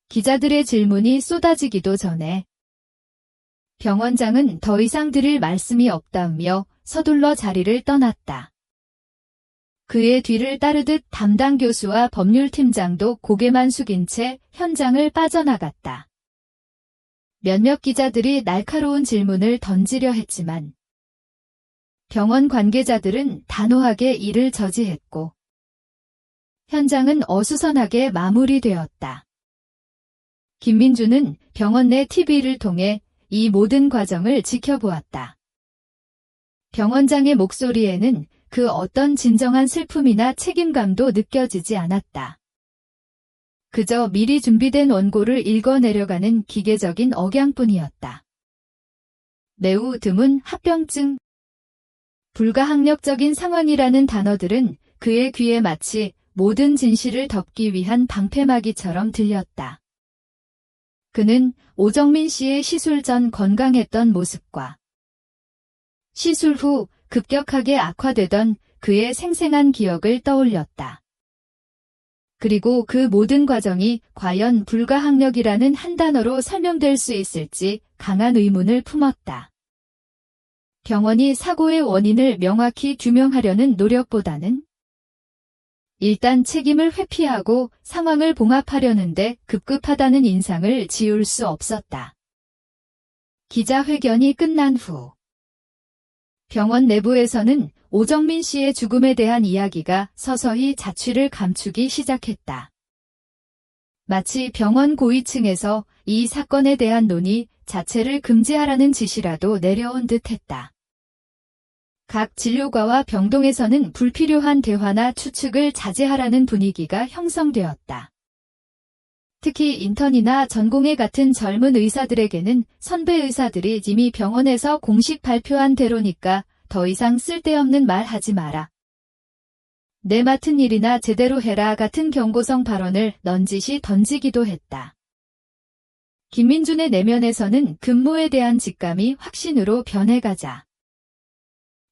기자들의 질문이 쏟아지기도 전에 병원장은 더 이상 드릴 말씀이 없다며 서둘러 자리를 떠났다. 그의 뒤를 따르듯 담당 교수와 법률팀장도 고개만 숙인 채 현장을 빠져나갔다. 몇몇 기자들이 날카로운 질문을 던지려 했지만 병원 관계자들은 단호하게 이를 저지했고 현장은 어수선하게 마무리되었다. 김민주는 병원 내 TV를 통해 이 모든 과정을 지켜보았다. 병원장의 목소리에는 그 어떤 진정한 슬픔이나 책임감도 느껴지지 않았다. 그저 미리 준비된 원고를 읽어 내려가는 기계적인 억양뿐이었다. 매우 드문 합병증. 불가항력적인 상황이라는 단어들은 그의 귀에 마치 모든 진실을 덮기 위한 방패막이처럼 들렸다. 그는 오정민 씨의 시술 전 건강했던 모습과 시술 후 급격하게 악화되던 그의 생생한 기억을 떠올렸다. 그리고 그 모든 과정이 과연 불가항력이라는 한 단어로 설명될 수 있을지 강한 의문을 품었다. 병원이 사고의 원인을 명확히 규명하려는 노력보다는 일단 책임을 회피하고 상황을 봉합하려는데 급급하다는 인상을 지울 수 없었다. 기자회견이 끝난 후 병원 내부에서는 오정민 씨의 죽음에 대한 이야기가 서서히 자취를 감추기 시작했다. 마치 병원 고위층에서 이 사건에 대한 논의 자체를 금지하라는 지시라도 내려온 듯했다. 각 진료과와 병동에서는 불필요한 대화나 추측을 자제하라는 분위기가 형성되었다. 특히 인턴이나 전공의 같은 젊은 의사들에게는 선배 의사들이 이미 병원에서 공식 발표한 대로니까 더 이상 쓸데없는 말 하지 마라. 내 맡은 일이나 제대로 해라 같은 경고성 발언을 넌지시 던지기도 했다. 김민준의 내면에서는 근무에 대한 직감이 확신으로 변해가자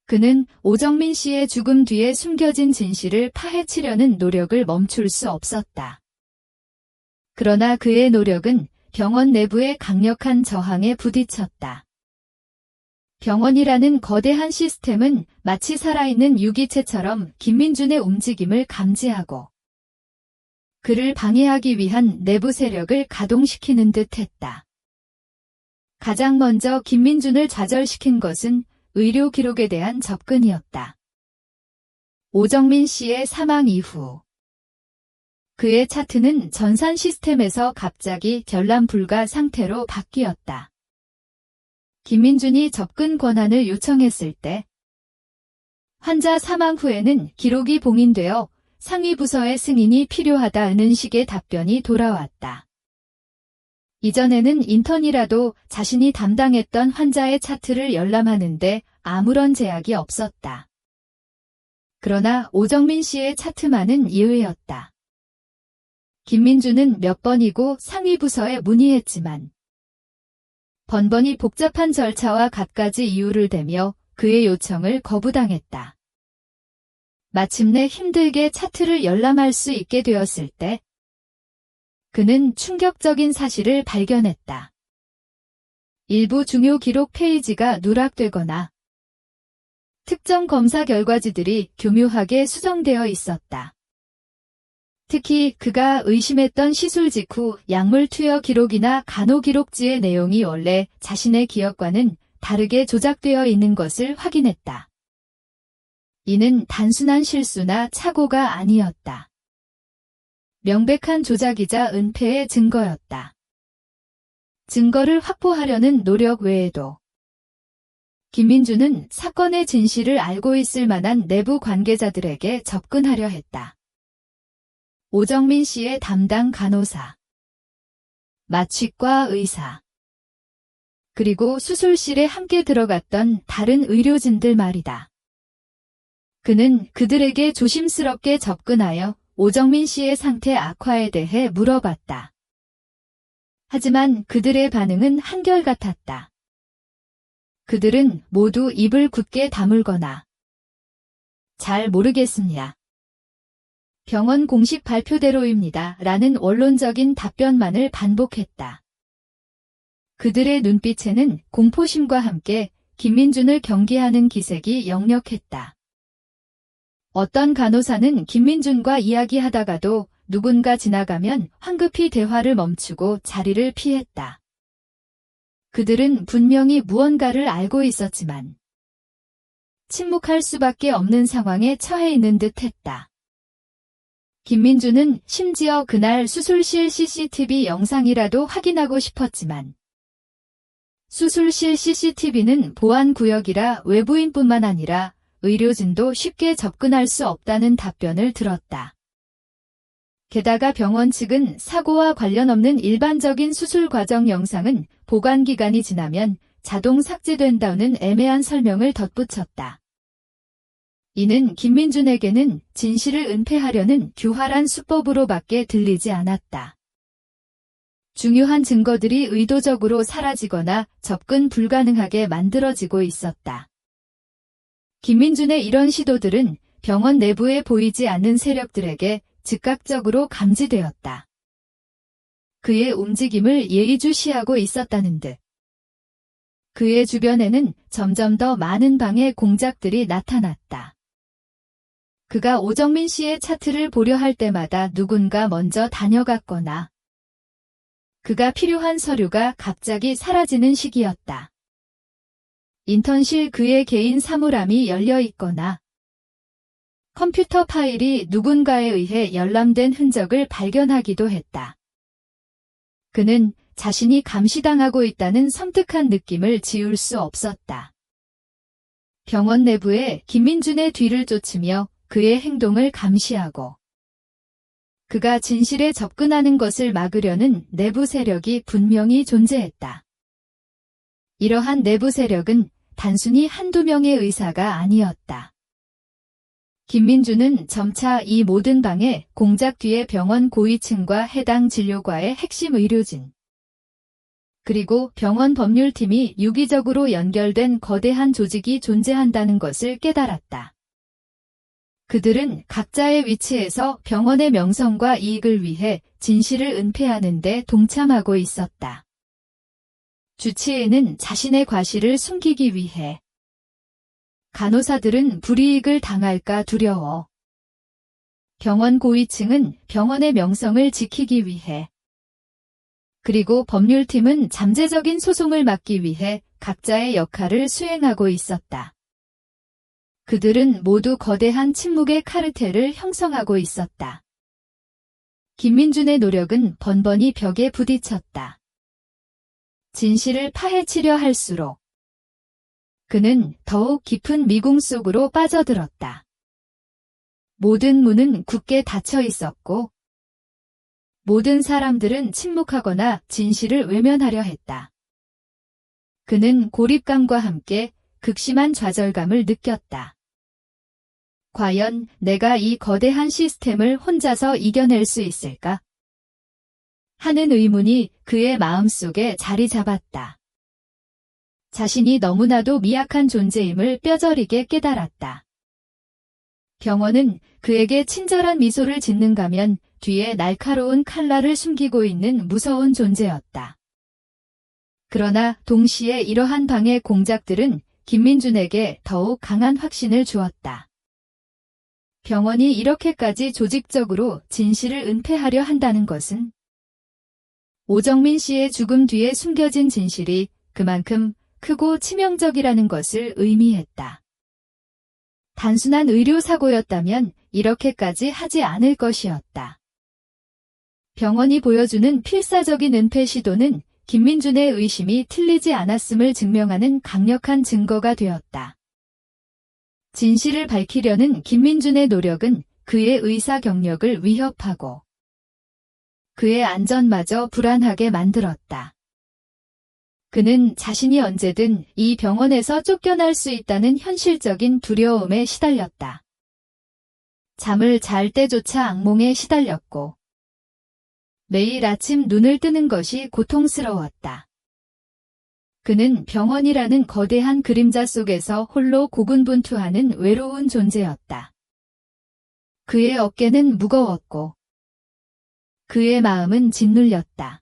그는 오정민 씨의 죽음 뒤에 숨겨진 진실을 파헤치려는 노력을 멈출 수 없었다. 그러나 그의 노력은 병원 내부의 강력한 저항에 부딪혔다. 병원이라는 거대한 시스템은 마치 살아있는 유기체처럼 김민준의 움직임을 감지하고 그를 방해하기 위한 내부 세력을 가동시키는 듯했다. 가장 먼저 김민준을 좌절시킨 것은 의료 기록에 대한 접근이었다. 오정민 씨의 사망 이후 그의 차트는 전산 시스템에서 갑자기 결람 불가 상태로 바뀌었다. 김민준이 접근 권한을 요청했을 때 환자 사망 후에는 기록이 봉인되어 상위 부서의 승인이 필요하다는 식의 답변이 돌아왔다. 이전에는 인턴이라도 자신이 담당했던 환자의 차트를 열람하는데 아무런 제약이 없었다. 그러나 오정민 씨의 차트만은 예외였다. 김민준은 몇 번이고 상위 부서에 문의했지만 번번이 복잡한 절차와 갖가지 이유를 대며 그의 요청을 거부당했다. 마침내 힘들게 차트를 열람할 수 있게 되었을 때 그는 충격적인 사실을 발견했다. 일부 중요 기록 페이지가 누락되거나 특정 검사 결과지들이 교묘하게 수정되어 있었다. 특히 그가 의심했던 시술 직후 약물 투여 기록이나 간호 기록지의 내용이 원래 자신의 기억과는 다르게 조작되어 있는 것을 확인했다. 이는 단순한 실수나 착오가 아니었다. 명백한 조작이자 은폐의 증거였다. 증거를 확보하려는 노력 외에도 김민준은 사건의 진실을 알고 있을 만한 내부 관계자들에게 접근하려 했다. 오정민 씨의 담당 간호사, 마취과 의사, 그리고 수술실에 함께 들어갔던 다른 의료진들 말이다. 그는 그들에게 조심스럽게 접근하여 오정민 씨의 상태 악화에 대해 물어봤다. 하지만 그들의 반응은 한결같았다. 그들은 모두 입을 굳게 다물거나 잘 모르겠습니다. 병원 공식 발표대로입니다. 라는 원론적인 답변만을 반복했다. 그들의 눈빛에는 공포심과 함께 김민준을 경계하는 기색이 역력했다. 어떤 간호사는 김민준과 이야기하다가도 누군가 지나가면 황급히 대화를 멈추고 자리를 피했다. 그들은 분명히 무언가를 알고 있었지만 침묵할 수밖에 없는 상황에 처해 있는 듯했다. 김민준은 심지어 그날 수술실 CCTV 영상이라도 확인하고 싶었지만 수술실 CCTV는 보안구역이라 외부인뿐만 아니라 의료진도 쉽게 접근할 수 없다는 답변을 들었다. 게다가 병원 측은 사고와 관련 없는 일반적인 수술 과정 영상은 보관 기간이 지나면 자동 삭제된다는 애매한 설명을 덧붙였다. 이는 김민준에게는 진실을 은폐하려는 교활한 수법으로밖에 들리지 않았다. 중요한 증거들이 의도적으로 사라지거나 접근 불가능하게 만들어지고 있었다. 김민준의 이런 시도들은 병원 내부에 보이지 않는 세력들에게 즉각적으로 감지되었다. 그의 움직임을 예의주시하고 있었다는 듯. 그의 주변에는 점점 더 많은 방해 공작들이 나타났다. 그가 오정민 씨의 차트를 보려 할 때마다 누군가 먼저 다녀갔거나 그가 필요한 서류가 갑자기 사라지는 시기였다. 인턴실 그의 개인 사물함이 열려 있거나 컴퓨터 파일이 누군가에 의해 열람된 흔적을 발견하기도 했다. 그는 자신이 감시당하고 있다는 섬뜩한 느낌을 지울 수 없었다. 병원 내부에 김민준의 뒤를 쫓으며 그의 행동을 감시하고 그가 진실에 접근하는 것을 막으려는 내부 세력이 분명히 존재했다. 이러한 내부 세력은 단순히 한두 명의 의사가 아니었다. 김민준은 점차 이 모든 방해 공작 뒤에 병원 고위층과 해당 진료과의 핵심 의료진, 그리고 병원 법률팀이 유기적으로 연결된 거대한 조직이 존재한다는 것을 깨달았다. 그들은 각자의 위치에서 병원의 명성과 이익을 위해 진실을 은폐하는 데 동참하고 있었다. 주치의는 자신의 과실을 숨기기 위해, 간호사들은 불이익을 당할까 두려워, 병원 고위층은 병원의 명성을 지키기 위해, 그리고 법률팀은 잠재적인 소송을 막기 위해 각자의 역할을 수행하고 있었다. 그들은 모두 거대한 침묵의 카르텔을 형성하고 있었다. 김민준의 노력은 번번이 벽에 부딪혔다. 진실을 파헤치려 할수록 그는 더욱 깊은 미궁 속으로 빠져들었다. 모든 문은 굳게 닫혀 있었고 모든 사람들은 침묵하거나 진실을 외면하려 했다. 그는 고립감과 함께 극심한 좌절감을 느꼈다. 과연 내가 이 거대한 시스템을 혼자서 이겨낼 수 있을까? 하는 의문이 그의 마음속에 자리 잡았다. 자신이 너무나도 미약한 존재임을 뼈저리게 깨달았다. 병원은 그에게 친절한 미소를 짓는가면 뒤에 날카로운 칼날을 숨기고 있는 무서운 존재였다. 그러나 동시에 이러한 방해 공작들은 김민준에게 더욱 강한 확신을 주었다. 병원이 이렇게까지 조직적으로 진실을 은폐하려 한다는 것은 오정민 씨의 죽음 뒤에 숨겨진 진실이 그만큼 크고 치명적이라는 것을 의미했다. 단순한 의료사고였다면 이렇게까지 하지 않을 것이었다. 병원이 보여주는 필사적인 은폐 시도는 김민준의 의심이 틀리지 않았음을 증명하는 강력한 증거가 되었다. 진실을 밝히려는 김민준의 노력은 그의 의사 경력을 위협하고 그의 안전마저 불안하게 만들었다. 그는 자신이 언제든 이 병원에서 쫓겨날 수 있다는 현실적인 두려움에 시달렸다. 잠을 잘 때조차 악몽에 시달렸고 매일 아침 눈을 뜨는 것이 고통스러웠다. 그는 병원이라는 거대한 그림자 속에서 홀로 고군분투하는 외로운 존재였다. 그의 어깨는 무거웠고 그의 마음은 짓눌렸다.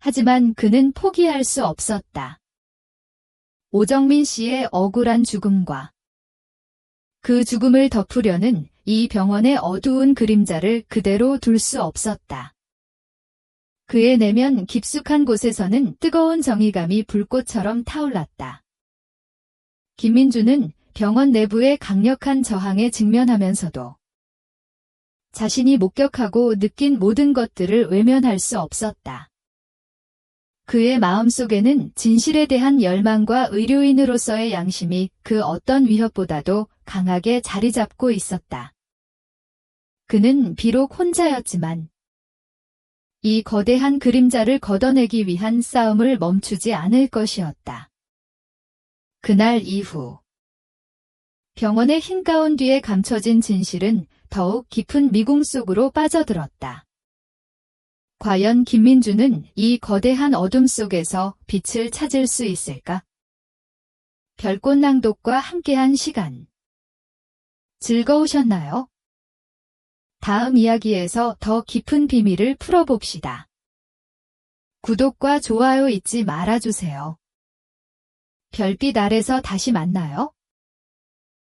하지만 그는 포기할 수 없었다. 오정민 씨의 억울한 죽음과 그 죽음을 덮으려는 이 병원의 어두운 그림자를 그대로 둘 수 없었다. 그의 내면 깊숙한 곳에서는 뜨거운 정의감이 불꽃처럼 타올랐다. 김민준은 병원 내부의 강력한 저항에 직면하면서도 자신이 목격하고 느낀 모든 것들을 외면할 수 없었다. 그의 마음속에는 진실에 대한 열망과 의료인으로서의 양심이 그 어떤 위협보다도 강하게 자리 잡고 있었다. 그는 비록 혼자였지만 이 거대한 그림자를 걷어내기 위한 싸움을 멈추지 않을 것이었다. 그날 이후 병원의 흰 가운 뒤에 감춰진 진실은 더욱 깊은 미궁 속으로 빠져들었다. 과연 김민주는 이 거대한 어둠 속에서 빛을 찾을 수 있을까? 별꽃 낭독과 함께한 시간. 즐거우셨나요? 다음 이야기에서 더 깊은 비밀을 풀어봅시다. 구독과 좋아요 잊지 말아주세요. 별빛 아래서 다시 만나요.